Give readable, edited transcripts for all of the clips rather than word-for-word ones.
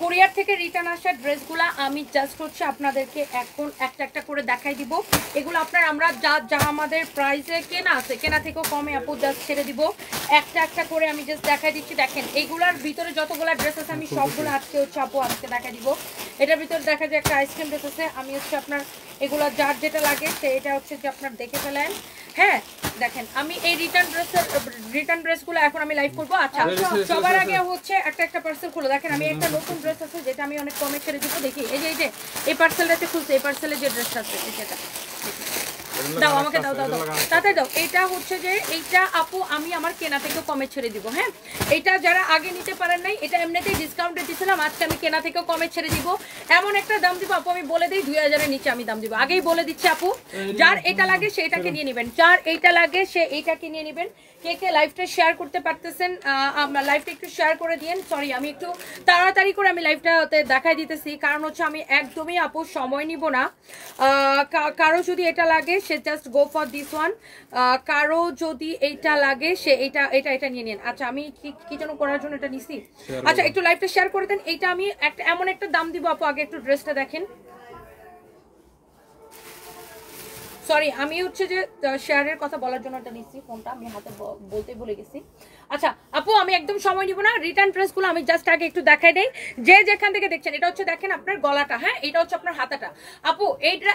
কোরিয়ার থেকে রিটার্ন আসা ড্রেসগুলো আমি জাস্ট হচ্ছে আপনাদেরকে এখন একটা একটা করে দেখাই দিব। এগুলো আপনার আমরা যা আমাদের প্রাইসে কেনা আছে, কেনা থেকেও কমে আপু জাস্ট ছেড়ে দিব। একটা একটা করে আমি জাস্ট দেখাই দিচ্ছি। দেখেন এইগুলার ভিতরে যতগুলো ড্রেস আছে আমি সবগুলো আজকে হচ্ছে আপু আজকে দেখাই দিব। এটার ভিতরে দেখা যায় একটা আইসক্রিম ড্রেস আছে, আমি হচ্ছে আপনার এগুলো যার যেটা লাগে সেটা হচ্ছে যে আপনার দেখে ফেলেন। হ্যাঁ দেখেন আমি এই রিটার্ন ড্রেসগুলো এখন আমি লাইভ করবো। আচ্ছা সবার আগে হচ্ছে একটা পার্সেল খুলো। দেখেন আমি একটা নতুন ড্রেস আছে যেটা আমি অনেক কমে ছেড়ে দিব। দেখি এই যে এই পার্সেলটাতে খুলছে, এই পার্সেলে যে ড্রেসটা আছে সেটা দাও আমাকে, দাও তাড়াতাড়ি দাও। এটা হচ্ছে যে এইটা আপু আমি আমার কেনা থেকে কমে ছেড়ে দিব। হ্যাঁ এটা যারা আগে নিতে পারেন নাই, এটা এমনিতেই ডিসকাউন্টে দিয়েছিলাম, আজকে আমি কেনা থেকে কমে ছেড়ে দিব। এমন একটা দাম দিব আপু আমি বলে দিই 2000-এর নিচে আমি দাম দিব, আগেই বলে দিচ্ছি আপু। যার এটা লাগে সেটাকে নিয়ে নেবেন, যার এইটা লাগে সে এইটাকে নিয়ে নেবেন। কে লাইভটা শেয়ার করতে পারতেছেন লাইভটা একটু শেয়ার করে দিন। সরি আমি একটু তাড়াতাড়ি করে আমি লাইভটাতে দেখাই দিতেছি, কারণ হচ্ছে আমি একদমই আপু সময় নিব না। কারো যদি এটা লাগে সে just go for this one, কারো যদি এইটা লাগে সে এটা নিয়ে নেন। আচ্ছা আমি কি যেন করার জন্য এটা নিছি। আচ্ছা একটু লাইভটা শেয়ার করে দেন। এইটা আমি এমন একটা দাম দিব আপু, আগে একটু ড্রেসটা দেখেন। সরি আমি হচ্ছে যে শেয়ারের কথা বলার জন্য এটা নিচ্ছি, ফোনটা আমি হাতে বলতে ভুলে গেছি। আচ্ছা আপু আমি একদম সময় নিব না, রিটার্ন ড্রেসগুলো আমি জাস্ট আগে একটু দেখাই দেই যে যেখান থেকে দেখছেন। এটা হচ্ছে দেখেন আপনার গলাটা, হ্যাঁ এটা হচ্ছে আপনার হাতাটা। আপু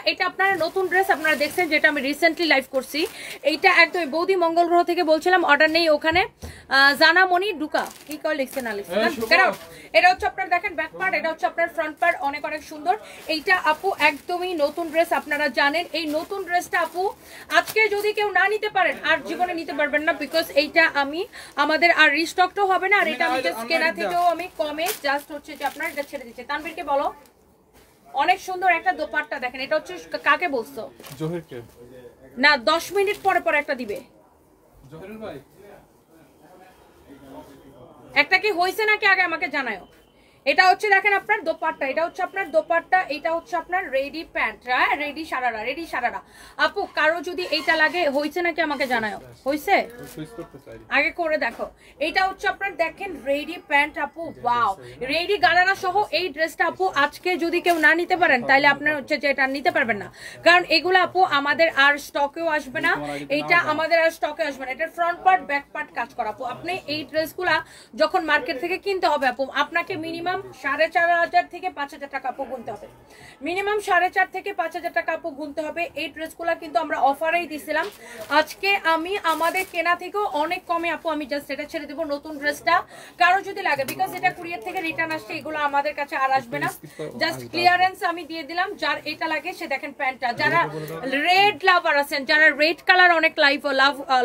এটা আপনার নতুন ড্রেস আপনারা দেখছেন যেটা আমি রিসেন্টলি লাইভ করছি। এইটা একদম বৌদি মঙ্গল গ্রহ থেকে বলছিলাম, অর্ডার নেই ওখানে জানামণি ডুকা কি কল লিখছে না লিখছে। এটা হচ্ছে আপনার দেখেন ব্যাক পার্ট, এটা হচ্ছে আপনার ফ্রন্ট পার্ট, অনেক সুন্দর। এইটা আপু একদমই নতুন ড্রেস, আপনারা জানেন এই নতুন ড্রেসটা আপু আজকে যদি কেউ না নিতে পারেন আর জীবনে নিতে পারবেন না, বিকজ এইটা আমি আমাদের আর রিস্টকটাও হবে না। আর এটা আমি জাস্ট কেনা থেকেও আমি কমে জাস্ট হচ্ছে যে আপনার এটা ছেড়ে দিচ্ছে। তানভীরকে বলো অনেক সুন্দর একটা দোপাট্টা দেখেন। এটা হচ্ছে কাকে বলছো? জহিরকে না 10 মিনিট পরে একটা দিবে। জহিরুল ভাই একটা কি হইছে নাকি আগে আমাকে জানাও। এটা হচ্ছে দেখেন আপনার দোপাট্টা, এটা হচ্ছে আপনার দোপাট্টা, এটা হচ্ছে আপনার রেডি প্যান্ট, হ্যাঁ রেডি সারারা। আপু কারো যদি এইটা লাগে হইছে নাকি আমাকে জানাও। হইছে আগে করে দেখো। এটা হচ্ছে আপনার দেখেন রেডি প্যান্ট আপু, ওয়াও রেডি গারারা সহ এই ড্রেসটা আপু আজকে যদি কেউ না নিতে পারেন তাহলে আপনার হচ্ছে যে এটা নিতে পারবেন না, কারণ এগুলো আপু আমাদের আর স্টকেও আসবে না। এইটা আমাদের আর স্টকে আসবে না। এটা ফ্রন্ট পার্ট ব্যাক পার্ট কাজ করা আপু। আপনি এই ড্রেসগুলা যখন মার্কেট থেকে কিনতে হবে আপু আপনাকে মিনিমাম 4500 থেকে 5000 টাকা আপু গুনতে হবে, মিনিমাম 4500 থেকে 5000 টাকা আপু গুনতে হবে। এই ড্রেসগুলো কিন্তু আমরা অফারেই দিছিলাম, আজকে আমি আমাদের কেনা থেকেও অনেক কমে আপু আমি জাস্ট এটা ছেড়ে দেবো নতুন ড্রেসটা কারো যদি লাগে, বিকজ এটা কুরিয়ার থেকে রিটার্ন আসছে, এগুলো আমাদের কাছে আর আসবে না। জাস্ট ক্লিয়ারেন্স আমি দিয়ে দিলাম, যার এটা লাগে সে দেখেন প্যান্টটা। যারা রেড লাভার আছেন, যারা রেড কালার অনেক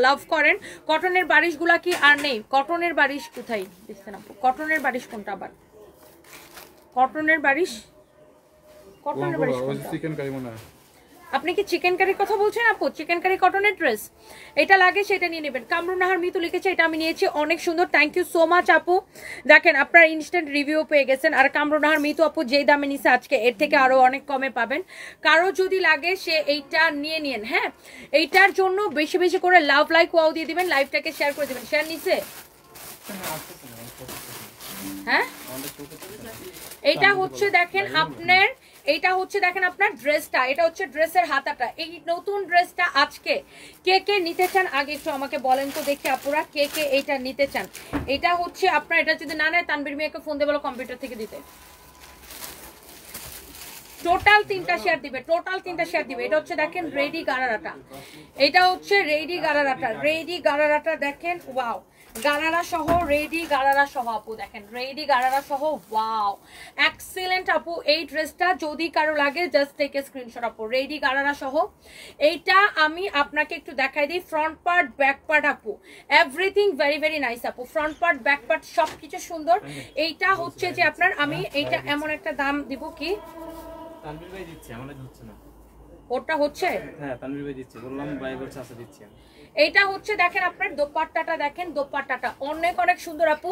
লাভ করেন, কটনের বারিশগুলা কি আর নেই? কটনের বারিশ কোথায় দেখছেন আপু? কটনের বারিশ কোনটা আবার? কটনের বারিশ চিকেন কারি মনে হয়। আপনি কি চিকেন কারির কথা বলছেন আপু? চিকেন কারি কটনের ড্রেস এটা লাগে সেটা নিয়ে নেবেন। কামরুন নাহার মিতু লিখেছে এটা আমি নিয়েছি, অনেক সুন্দর, থ্যাংক ইউ সো মাচ আপু। দেখেন আপনার ইনস্ট্যান্ট রিভিউ পেয়ে গেছেন। আর কামরুন নাহার মিতু আপু যেই দামে নিছে আজকে এর থেকে আরো অনেক কমে পাবেন। কারো যদি লাগে সে এইটা নিয়ে নিন। হ্যাঁ এইটার জন্য বেশি বেশি করে লাভ লাইক ওয়াও দিয়ে দিবেন, লাইভটাকে শেয়ার করে দিবেন। শেয়ার নিছে হ্যাঁ এটা হচ্ছে দেখেন আপনার, এটা হচ্ছে দেখেন আপনার ড্রেসটা, এটা হচ্ছে ড্রেসের হাতাটা। এই নতুন ড্রেসটা আজকে কে নিতে চান আগে একটু আমাকে বলেন তো দেখি আপুরা, কে এইটা নিতে চান। এটা হচ্ছে আপনার, এটা যদি না নেয় তানবীর মিয়াকে ফোন দিয়ে বলো কম্পিউটার থেকে দিতে। টোটাল 3টা শেয়ার দিবে, টোটাল 3টা শেয়ার দিবে। এটা হচ্ছে দেখেন রেডি গারারাটা, এটা হচ্ছে রেডি গারারাটা দেখেন, ওয়াও গারারা সহ, রেডি গারারা সহ আপু দেখেন, রেডি গারারা সহ, ওয়াও এক্সিলেন্ট আপু। এই ড্রেসটা যদি কারো লাগে জাস্ট টেক এ স্ক্রিনশট আপু, রেডি গারারা সহ। এইটা আমি আপনাকে একটু দেখাই দিই, ফ্রন্ট পার্ট ব্যাক পার্ট আপু এভরিথিং ভেরি ভেরি নাইস আপু, ফ্রন্ট পার্ট ব্যাক পার্ট সবকিছু সুন্দর। এইটা হচ্ছে যে আপনার, আমি এইটা এমন একটা দাম দিব কি তানভীর ভাই দিচ্ছে, আমাদের হচ্ছে না। ওটা হচ্ছে হ্যাঁ তানভীর ভাই দিচ্ছে, বললাম ভাই বলছে আছে দিচ্ছি। এইটা হচ্ছে দেখেন আপনার দোপাট্টাটা, দেখেন দোপাট্টাটা অনেক অনেক সুন্দর আপু।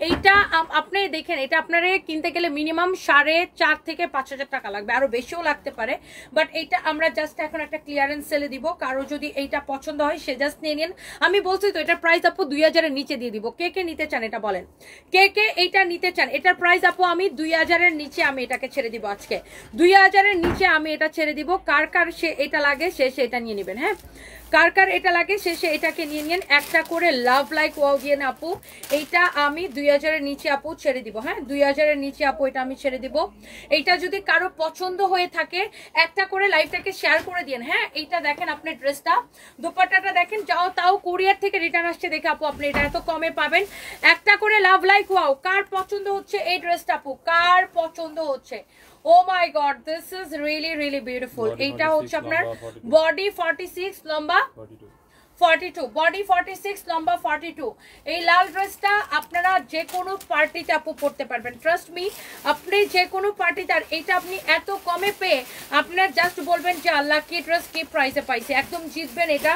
এইটা আপনি দেখেন, এটা আপনারা কিনতে গেলে মিনিমাম 4.5 থেকে 5,000 টাকা লাগবে, আরো বেশিও লাগতে পারে। বাট এইটা আমরা জাস্ট এখন একটা ক্লিয়ারেন্স সেলে দিব, কারো যদি এইটা পছন্দ হয় সে জাস্ট নিয়ে নিন। আমি বলছি তো এটার প্রাইস আপু 2000-এর নিচে দিয়ে দিব। কে কে নিতে চান এটা বলেন, কে কে এইটা নিতে চান? এটার প্রাইস আপু আমি 2000-এর নিচে আমি এটাকে ছেড়ে দিব আজকে, 2000-এর নিচে আমি এটা ছেড়ে দিব। কার কার সে এটা লাগে সে এটা নিয়ে নেবেন। হ্যাঁ, কার কার এটা লাগে শেষে এটাকে নিয়ে নিন। একটা করে লাভ লাইক ওয়াও দিয়ে না আপু, এইটা আমি 2000-এর নিচে আপু ছেড়ে দিব। হ্যাঁ, 2000-এর নিচে আপু এটা আমি ছেড়ে দিব। এইটা যদি কারো পছন্দ হয়ে থাকে একটা করে লাইভটাকে শেয়ার করে দিন। হ্যাঁ, এইটা দেখেন আপনি ড্রেসটা, দোপাট্টাটা দেখেন, তাও কোরিয়ার থেকে রিটার্ন আসছে দেখে আপু আপনি এটা এত কমে পাবেন। একটা করে লাভ লাইক ওয়াও। কার পছন্দ হচ্ছে এই ড্রেসটা আপু, কার পছন্দ হচ্ছে? Oh my god, this is really really beautiful. এইটা হচ্ছে আপনার বডি 46, লম্বা 42, বডি 46, লম্বা 42। এই লাল ড্রেসটা আপনারা যে কোনো পার্টিতে আপু পড়তে পারবেন, ট্রাস্ট মি। আপনি যে কোনো পার্টিতে, আর এটা আপনি এত কমে পেয়ে আপনার জাস্ট বলবেন যে আল্লাহ কি ড্রেস কি প্রাইসে পাইছে, একদম জিতবেন এটা।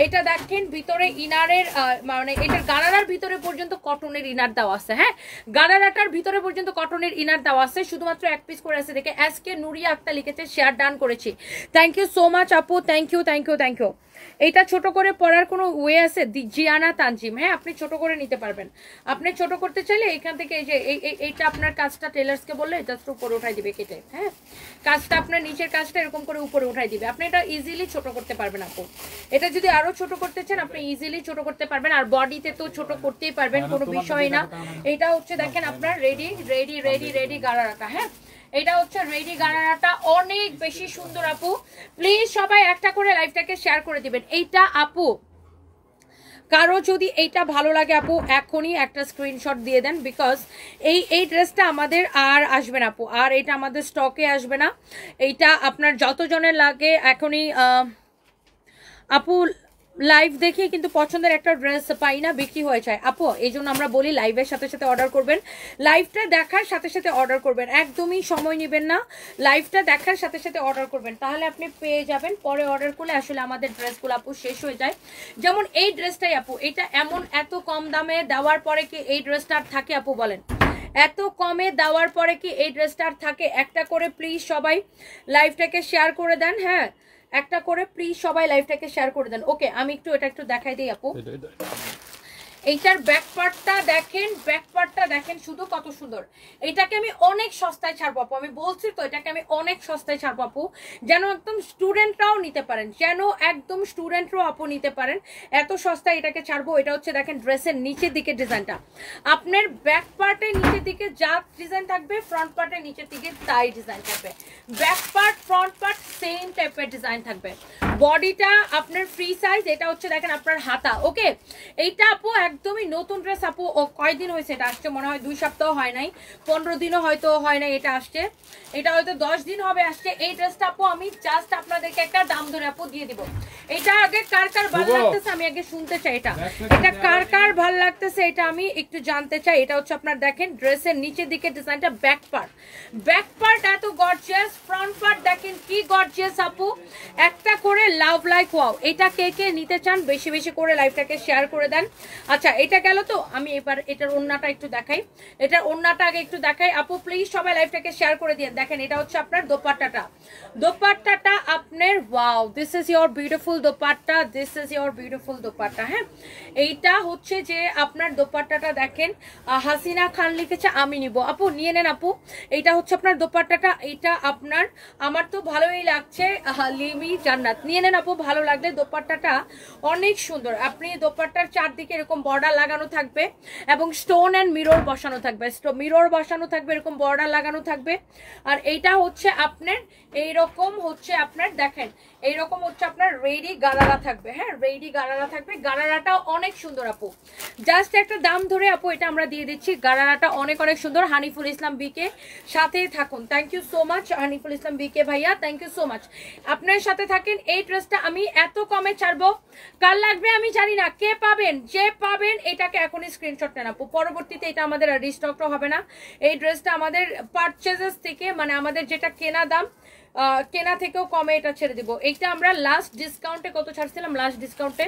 এটা দেখেন ভিতরে ইনারের মানে এটার গারারার ভিতরে পর্যন্ত কটনের ইনার দেওয়া আছে। হ্যাঁ, গারারাটার ভিতরে পর্যন্ত কটনের ইনার দেওয়া আছে, শুধুমাত্র এক পিস করে আছে দেখে আজকে নুরিয়া আক্তার লিখেছে শেয়ার ডান করেছি। থ্যাংক ইউ সো মাচ আপু, thank you thank you thank you. এইটা ছোট করে পরার কোনো ওয়ে আছে? জিয়ানা তানজিম, হ্যাঁ আপনি ছোট করে নিতে পারবেন। আপনি ছোট করতে চাইলে এখান থেকে এই যে এইটা আপনার কাজটা টেলার্সকে বললে জাস্ট উপরে উঠাই দিবে কেটে। হ্যাঁ, কাজটা আপনার নিচের কাজটা এরকম করে উপরে উঠাই দিবে, আপনি এটা ইজিলি ছোট করতে পারবেন আপু। এটা যদি আরো ছোট করতে চান আপনি ইজিলি ছোট করতে পারবেন, আর বডিতে তো ছোট করতেই পারবেন, কোনো বিষয় না। এটা হচ্ছে দেখেন আপনার রেডি রেডি রেডি রেডি গারারাটা। হ্যাঁ, এটা হচ্ছে রেডি গারারাটা, অনেক বেশি সুন্দর আপু। প্লিজ সবাই একটা করে লাইভটাকে শেয়ার করে দিবেন। এইটা আপু কারো যদি এইটা ভালো লাগে আপু এখনই একটা স্ক্রিনশট দিয়ে দেন, বিকজ এই ড্রেসটা আমাদের আর আসবে না আপু, আর এটা আমাদের স্টকে আসবে না। এইটা আপনার যতজনের লাগে এখনই আপু লাইভ দেখে কিন্তু পছন্দের একটা ড্রেস পাই না, বিক্রি হয়ে যায় আপু। এই জন্য আমরা বলি লাইভের সাথে সাথে অর্ডার করবেন, লাইভটা দেখার সাথে সাথে অর্ডার করবেন, একদমই সময় নেবেন না। লাইভটা দেখার সাথে সাথে অর্ডার করবেন, তাহলে আপনি পেয়ে যাবেন। পরে অর্ডার করলে আসলে আমাদের ড্রেসগুলো আপু শেষ হয়ে যায়। যেমন এই ড্রেসটাই আপু, এটা এমন এত কম দামে দেওয়ার পরে কি এই ড্রেসটা আর থাকে আপু বলেন? এত কমে দেওয়ার পরে কি এই ড্রেসটা আর থাকে? একটা করে প্লিজ সবাই লাইভটাকে শেয়ার করে দেন। হ্যাঁ, একটা করে প্লিজ সবাই লাইভটাকে শেয়ার করে দেন। ওকে, আমি এটা একটু দেখাই দিই আপু। এইটার ব্যাক পার্টটা দেখেন, ব্যাক পার্টটা দেখেন শুধু কত সুন্দর। এটাকে আমি অনেক সস্তায় ছাড়বো আপু, আমি বলছি তো এটাকে আমি অনেক সস্তায় ছাড়বো আপু, যেন একদম স্টুডেন্টরাও নিতে পারেন, যেন একদম স্টুডেন্টরাও আপু নিতে পারেন, এত সস্তায় এটাকে ছাড়বো। এটা হচ্ছে দেখেন ড্রেসের নিচের দিকে ডিজাইনটা, আপনার ব্যাক পার্টের নিচের দিকে যা ডিজাইন থাকবে ফ্রন্ট পার্টের নিচের দিকে তাই ডিজাইন থাকবে। Back part front part same টাইপের ডিজাইন থাকবে। বডিটা আপনার ফ্রি সাইজ, এটা হচ্ছে দেখেন আপনার হাতা। ওকে, এইটা আপু একদমই নতুন ড্রেস আপু। ও কয়দিন হয়েছে এটা আসছে? মনে হয় 2 সপ্তাহ হয় নাই, 15 দিনও হয়তো হয় নাই এটা আসছে, এটা হয়তো 10 দিন হবে আসছে। এই ড্রেসটা আপু আমি জাস্ট আপনাদেরকে একটা দাম ধরে আপু দিয়ে দিব। এটা আগে কার কার ভালো লাগতেছে আমি আগে শুনতে চাই, এটা কার কার ভালো লাগতেছে এটা আমি একটু জানতে চাই। এটা হচ্ছে আপনার দেখেন ড্রেসের নিচের দিকে ডিজাইনটা, ব্যাক পার্ট এত গর্জিয়াস, ফ্রন্ট পার্ট দেখেন কি গর্জিয়াস আপু। একটা করে লাভ লাইক ওয়াও। এটা কে কে নিতে চান বেশি বেশি করে লাইভটাকে শেয়ার করে দেন। আচ্ছা, এটা গেল তো, আমি এবার এটার ওড়নাটা একটু দেখাই, এটার ওড়নাটা আগে একটু দেখাই আপু। প্লিজ সবাই লাইভটাকে শেয়ার করে দিন। দেখেন এটা হচ্ছে আপনার দোপাট্টাটা আপনার, wow, this is your beautiful dupatta, this is your beautiful dupatta. হ্যাঁ, এইটা হচ্ছে যে আপনার দোপাট্টাটা দেখেন, হাসিনা খান লিখেছে আমি নিব। আপু নিয়ে নেন আপু, এইটা হচ্ছে আপনার দোপাট্টাটা, এইটা আপনার, আমার তো ভালোই লাগছে। লিমি জান্নাত নিয়ে নেন আপু, ভালো লাগলে। দোপাট্টাটা অনেক সুন্দর, আপনি দোপাট্টার চারদিকে এরকম বর্ডার লাগানো থাকবে এবং স্টোন এন্ড মিরর বসানো থাকবে, মিরর বসানো থাকবে, এরকম বর্ডার লাগানো থাকবে। আর এইটা হচ্ছে আপনার এইরকম হচ্ছে আপনার দেখেন, এইরকম হচ্ছে আপনার রেডি গারারা থাকবে। হ্যাঁ, রেডি গারারা থাকবে, গারারাটা অনেক সুন্দর আপু। জাস্ট একটা দাম ধরে আপু এটা আমরা দিয়ে দিচ্ছি, গারারাটা অনেক অনেক সুন্দর। হানিফুল ইসলাম বিকে সাথেই থাকুন, thank you so much Haniful Islam BK ভাইয়া, থ্যাংক ইউ সো মাচ, আপনার সাথে থাকেন। এই ড্রেসটা আমি এত কমে ছাড়বো, কাল লাগবে আমি জানি না, কে পাবেন, যে পাবেন এটাকে এখনই স্ক্রিনশট নেন আপু। পরবর্তীতে এটা আমাদের রিস্টকটা হবে না। এই ড্রেসটা আমাদের পারচেজেস থেকে, মানে আমাদের যেটা কেনা দাম, কেনা থেকেও কমে এটা ছেড়ে দিব। এইটা আমরা লাস্ট ডিসকাউন্টে কত ছাড়ছিলাম? লাস্ট ডিসকাউন্টে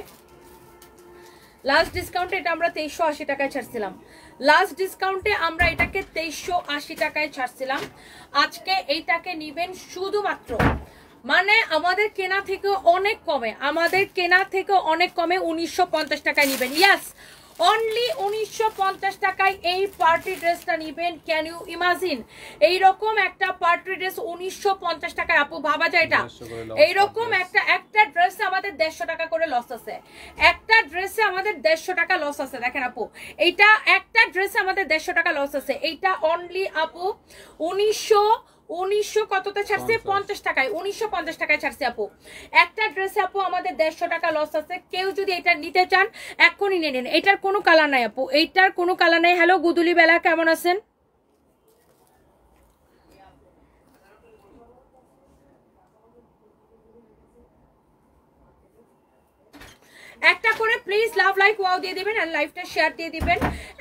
লাস্ট ডিসকাউন্টে এটা আমরা 2380 টাকায় ছাড়ছিলাম। লাস্ট ডিসকাউন্টে আমরা এটাকে 2380 টাকায় ছাড়ছিলাম। আজকে এইটাকে নিবেন শুধুমাত্র, মানে আমাদের কেনা থেকে অনেক কমে, আমাদের কেনা থেকে অনেক কমে 1950 টাকায় নিবেন। ইয়াস, অনলি 1950 টাকায় এই পার্টি ড্রেসটা নিবেন। ক্যান ইউ ইমাজিন এইরকম একটা পার্টি ড্রেস 1950 টাকায়? আপু ভাবা যায় এটা? এইরকম একটা ড্রেসে আমাদের 150 টাকা করে লস আছে, একটা ড্রেসে আমাদের 150 টাকা লস আছে। দেখেন আপু, এইটা একটা ড্রেসে আমাদের 150 টাকা লস আছে। এইটা অনলি আপু 1900 কততে ছাড়ছে? 50 টাকায়, 1950 টাকায় ছাড়ছে আপু। একটা ড্রেসে আপু আমাদের 150 টাকা লস আছে। কেউ যদি এটা নিতে চান এখনই নিয়ে নিন। এটার কোনো কালার নাই আপু, এইটার কোনো কালার নাই। হ্যালো গুদুলি বেলা, কেমন আছেন? একটা করে প্লিজ লাভ লাইক ওয়াও দিয়ে দিবেন এন্ড লাইভটা শেয়ার দিয়ে দিবেন।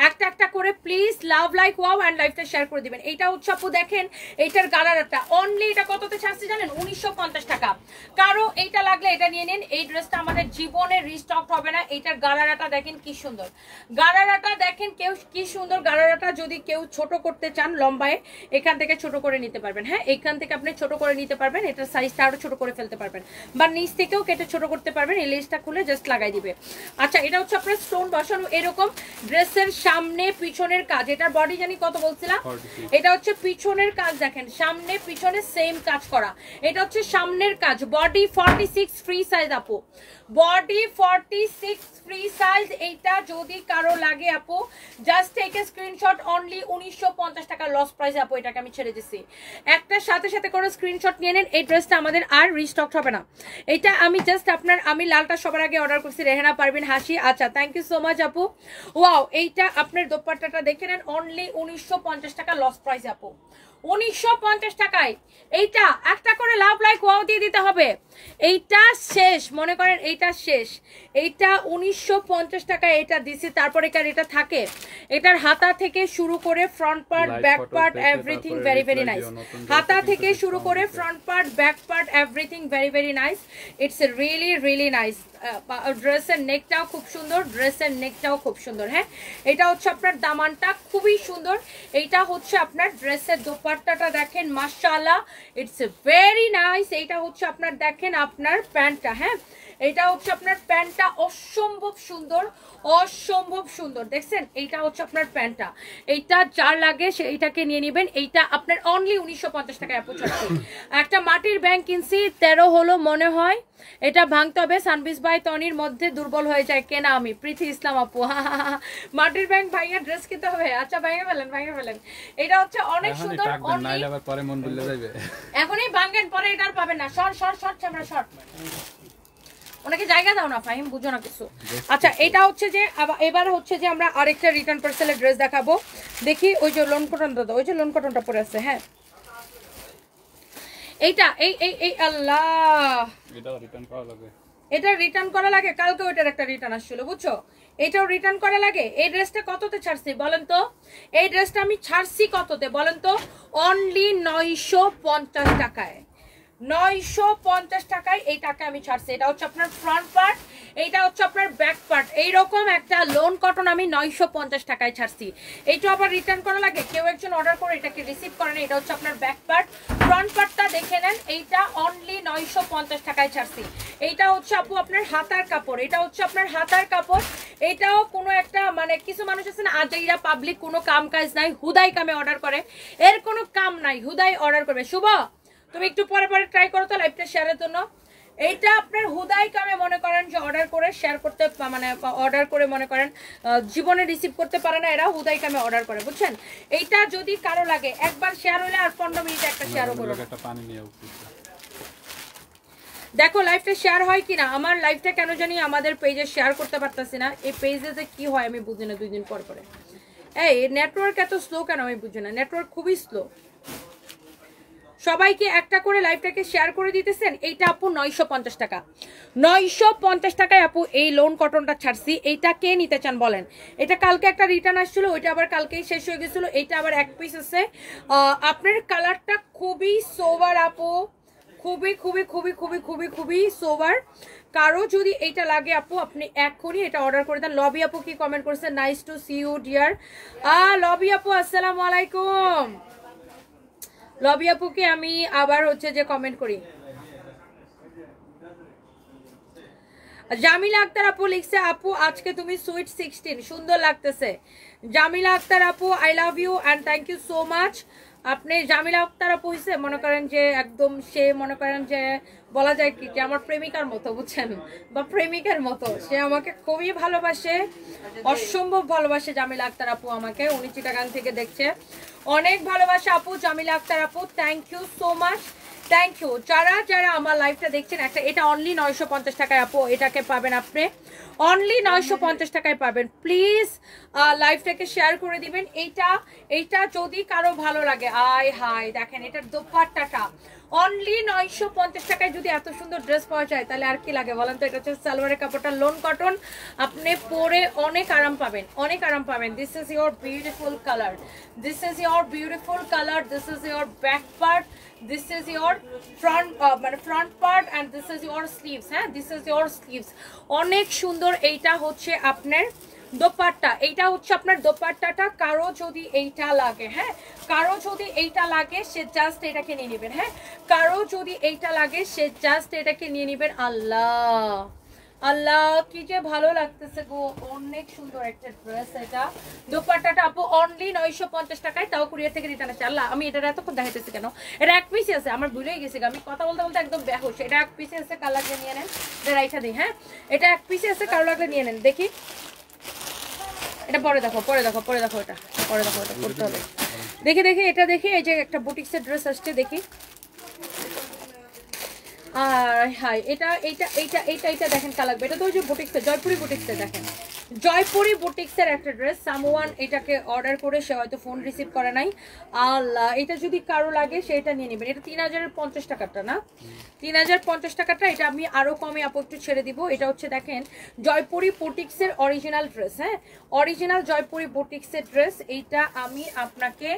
একটা করে please love like wow and লাইভটা শেয়ার করে দিবেন। এটা হচ্ছে আপু দেখেন, এইটার গালারাটা অনলি এটা কততে ছাড়ছে জানেন? 1950 টাকা। কারো এইটা লাগলে এটা নিয়ে নিন। এই ড্রেসটা আমাদের জীবনে রিস্টক হবে না। এইটার গালারাটা দেখেন কি সুন্দর, গালারাটা দেখেন কেউ কি সুন্দর গালারাটা। যদি কেউ ছোট করতে চান লম্বায়, এখান থেকে ছোট করে নিতে পারবেন। হ্যাঁ, এখান থেকে আপনি ছোট করে নিতে পারবেন, এটার সাইজটা আরো ছোট করে ফেলতে পারবেন, বা নিচ থেকেও কেটে ছোট করতে পারবেন। এই লেসটা খুলে জাস্ট লাগাই দিবে। আচ্ছা, এটা হচ্ছে আপনার স্টোন বসানো এরকম ড্রেসের সামনে পিছনের কাজ। এটার বডি জানি কত বলছিলাম? এটা হচ্ছে পিছনের কাজ, দেখেন সামনে পিছনে সেম কাজ করা। এটা হচ্ছে সামনের কাজ। বডি 46 ফ্রি সাইজ আপু, বডি 46 ফ্রি সাইজ। এইটা যদি কারো লাগে আপু just take a screenshot. Only 1950 টাকা লস প্রাইসে আপু এটাকে আমি ছেড়ে দিছি। একটার সাথে সাথে করে স্ক্রিনশট নিয়ে নেন। এই ড্রেসটা আমাদের আর রিস্টক হবে না। এটা আমি জাস্ট আমি লালটা সবার আগে অর্ডার করছি, রেহানা পারবিন হাসি। আচ্ছা, থ্যাংক ইউ সো মাচ আপু। ওয়াও, এইটা আপনার দোপাট্টাটা দেখে নেন। অনলি 1950 টাকা লস প্রাইস আপু, 1950 টাকায়। এইটা একটা করে লাভ লাইক ওয়াও দিয়ে দিতে হবে। এইটা শেষ, মনে করেন এইটা শেষ। এইটা 1950 টাকায় এটা দিছি। তারপরে কার এটা থাকে, এটার হাতা থেকে শুরু করে front part, back part, everything very very nice. হাতা থেকে শুরু করে front part, back part, everything very very nice. It's really really nice. ড্রেসের নেকটাও খুব সুন্দর, ড্রেসের নেকটাও খুব সুন্দর। হ্যাঁ, এটা হচ্ছে আপনার দামানটা খুবই সুন্দর। এইটা হচ্ছে আপনার ড্রেসের দোপাট্টাটা দেখেন, মাশাআল্লাহ, ইটস ভেরি নাইস। এইটা হচ্ছে আপনার দেখেন আপনার প্যান্টটা। হ্যাঁ, এটা হচ্ছে আপনার প্যান্টটা অসম্ভব সুন্দর, অসম্ভব সুন্দর। দেখছেন, এইটা হচ্ছে আপনার প্যান্টটা। এইটা যার লাগে সেইটাকে নিয়ে নেবেন। এইটা আপনার অনলি 1950 টাকায় আপু ছাড়ছি। একটা মাটির ব্যাংক কিনছি 13 হলো মনে হয়, এটা ভাঙতে হবে। সানবিস ভাই তনির মধ্যে দুর্বল হয়ে যায় কেনা আমি। প্রীতি ইসলাম আপু, মাটির ব্যাংক ভাইয়া ড্রেস কিনতে হবে। আচ্ছা, ভাইয়া ফেলেন, ভাইয়া ফেলেন। এটা হচ্ছে অনেক সুন্দর। এখনই ভাঙেন, পরে এটা আর পাবেন না। শর্ট শর্ট শর্ট আমরা শর্ট, ওনাকে জায়গা দাও না ফাহিম, বুঝো না কিছু। আচ্ছা, এটা হচ্ছে যে এবার হচ্ছে যে আমরা আরেকটা রিটার্ন পার্সেলের ড্রেস দেখাবো। দেখি ওই যে লোন কটনটা দাও, ওই যে লোন কটনটা পরে আছে। হ্যাঁ, এইটা এই আল্লাহ, এটা রিটার্ন করা লাগে। কালকে ওইটার একটা রিটার্ন আসছিল, বুঝছো? এটাও রিটার্ন করা লাগে। এই ড্রেসটা কততে ছাড়ছি বলেন তো? এই ড্রেসটা আমি ছাড়ছি কততে বলেন তো? অনলি 950 টাকায়, 950 টাকায় এই টাকা আমি ছাড়ছি। এটা হচ্ছে আপনার ফ্রন্ট পার্ট, এইটা হচ্ছে আপনার ব্যাক পার্ট। এইরকম একটা লোন কটন আমি 950 টাকায় ছাড়ছি। এইটা আবার রিটার্ন করা লাগে। কেউ একজন অর্ডার করে এটাকে রিসিভ করেন। এটা হচ্ছে আপনার ব্যাক পার্ট, ফ্রন্ট পার্টটা দেখে নেন। এইটা অনলি 950 টাকায় ছাড়ছি। এইটা হচ্ছে আপু আপনার হাতার কাপড়, এটা হচ্ছে আপনার হাতার কাপড়। এটাও কোনো একটা মানে কিছু মানুষ আছে না, আজাইরা পাবলিক, কোনো কাম কাজ নাই, হুদাই কামে অর্ডার করে। এর কোনো কাম নাই, হুদাই অর্ডার করবে। শুভ, তুমি একটু পরে পরে ট্রাই করো তো লাইভটা শেয়ারের জন্য। এইটা আপনার হুদাই কামে মনে করেন যে অর্ডার করে শেয়ার করতে, মানে অর্ডার করে মনে করেন জীবনে রিসিভ করতে পারে না, এরা হুদাই কামে অর্ডার করে, বুঝছেন? এইটা যদি কারো লাগে একবার শেয়ার হলে আর 15 মিনিটে একটা শেয়ারও করো। দেখো লাইভটা শেয়ার হয় কিনা। আমার লাইভটা কেন জানি আমাদের পেজে শেয়ার করতে পারতেছি না। এই পেজে যে কি হয় আমি বুঝি না, 2 দিন পর পরে। এই নেটওয়ার্ক এত স্লো কেন আমি বুঝি না, নেটওয়ার্ক খুবই স্লো। সবাইকে একটা করে লাইভটাকে শেয়ার করে দিতেছেন। এইটা আপু 950 টাকা, 950 টাকায় আপু এই লোন কটনটা ছাড়ছি। এইটা কে নিতে চান বলেন? এটা কালকে একটা রিটার্ন আসছিল, ওইটা আবার কালকেই শেষ হয়ে গেছিল। এইটা আবার এক পিস আছে। আপনার কালারটা খুবই সোভার আপু, খুবই খুবই খুবই খুবই খুবই খুবই সোবার। কারো যদি এইটা লাগে আপু আপনি এখনই এটা অর্ডার করে দেন। লবি আপু কি কমেন্ট করেছে, nice to see you dear. লবি আপু আসসালামু আলাইকুম। লবি আপুকে আমি আবার হচ্ছে যে কমেন্ট করি। জামিলা আক্তার আপু লিখছে, আপু আজকে তুমি সুইট 16 সুন্দর লাগতেছে। জামিলা আক্তার আপু I love you and thank you so much. আপনি জামিলা আক্তার আপু হইছে মনে করেন যে একদম সে মনে করেন যে বলা যায় কি যে আমার প্রেমিকার মতো, বুঝছেন, বা প্রেমিকার মতো। সে আমাকে খুবই ভালোবাসে, অসম্ভব ভালোবাসে জামিলা আক্তার আপু আমাকে। উনি চিটাগাং থেকে দেখছে। অনেক ভালোবাসা আপু জামিলা আক্তার আপু, thank you so much, thank you. যারা যারা আমার লাইভটা দেখছেন, একটা এটা অনলি 950 টাকায় আপু, এটাকে পাবেন আপনি অনলি 950 টাকায় পাবেন। প্লিজ লাইভটাকে শেয়ার করে দিবেন। এইটা যদি কারো ভালো লাগে, আয় হাই দেখেন এটার দোপাট্টাটা অনলি 950 টাকায় যদি এত সুন্দর ড্রেস পাওয়া যায় তাহলে আর কি লাগে বলেন তো। এটা হচ্ছে সালোয়ারের কাপড়টা লোন কটন, আপনি পরে অনেক আরাম পাবেন, অনেক আরাম পাবেন। This is your beautiful colour, this is your beautiful colour, this is your back part, this is your front মানে front part and this is your sleeves. হ্যাঁ, দিস ইজ ইয়োর স্লিভস, অনেক সুন্দর। এইটা হচ্ছে আপনার দোপাট্টা, এইটা হচ্ছে আপনার দোপাট্টাটা। কারো যদি এইটা লাগে, হ্যাঁ, কারো যদি এইটা লাগে সে জাস্ট এটাকে নিয়ে নেবেন। হ্যাঁ, কারো যদি এইটা লাগে সে জাস্ট এটাকে নিয়ে নেবেন। আল্লাহ আল্লাহ কি যে ভালো লাগতেছে গো, অনেক সুন্দর একটা ড্রেস। এটা দোপাট্টাটা আপু অনলি 950 টাকায়, তাও কুরিয়ার থেকে রিটার্ন আছে। আল্লাহ আমি এটা এতক্ষণ দেখাইতেছি কেন, এটা এক পিসে আছে, আমার ভুলেই গেছি, আমি কথা বলতে বলতে একদম বেহুশ। এটা এক পিসে আছে, কার লাগলে নিয়ে নেন, এটা রাইখা দিই। হ্যাঁ, এটা এক পিসে আছে, কারো লাগলে নিয়ে নেন। দেখি এটা পরে দেখো, পরে দেখো, পরে দেখো, এটা পরে দেখো, এটা করতে হবে। দেখি দেখি এটা দেখি, এই যে একটা বুটিক্সের ড্রেস আসছে দেখি। আর হাই এটা এইটা এইটা এইটা এইটা দেখেন কার লাগবে। এটা তো ওই যে বুটিক্সের, জয়পুরি বুটিক্সের, দেখেন জয়পুরি বুটিক্সের একটা ড্রেস। সামওয়ান এটাকে অর্ডার করে সে হয়তো ফোন রিসিভ করে নাই। আল্লাহ, এটা যদি কারো লাগে সেটা নিয়ে নেবেন। এটা 3050 টাকাটা না, 3050 টাকাটা। এটা আমি আরো কমে আপু একটু ছেড়ে দিব। এটা হচ্ছে দেখেন জয়পুরি বুটিক্সের অরিজিনাল ড্রেস। হ্যাঁ, অরিজিনাল জয়পুরি বুটিক্সের ড্রেস। এইটা আমি আপনাকে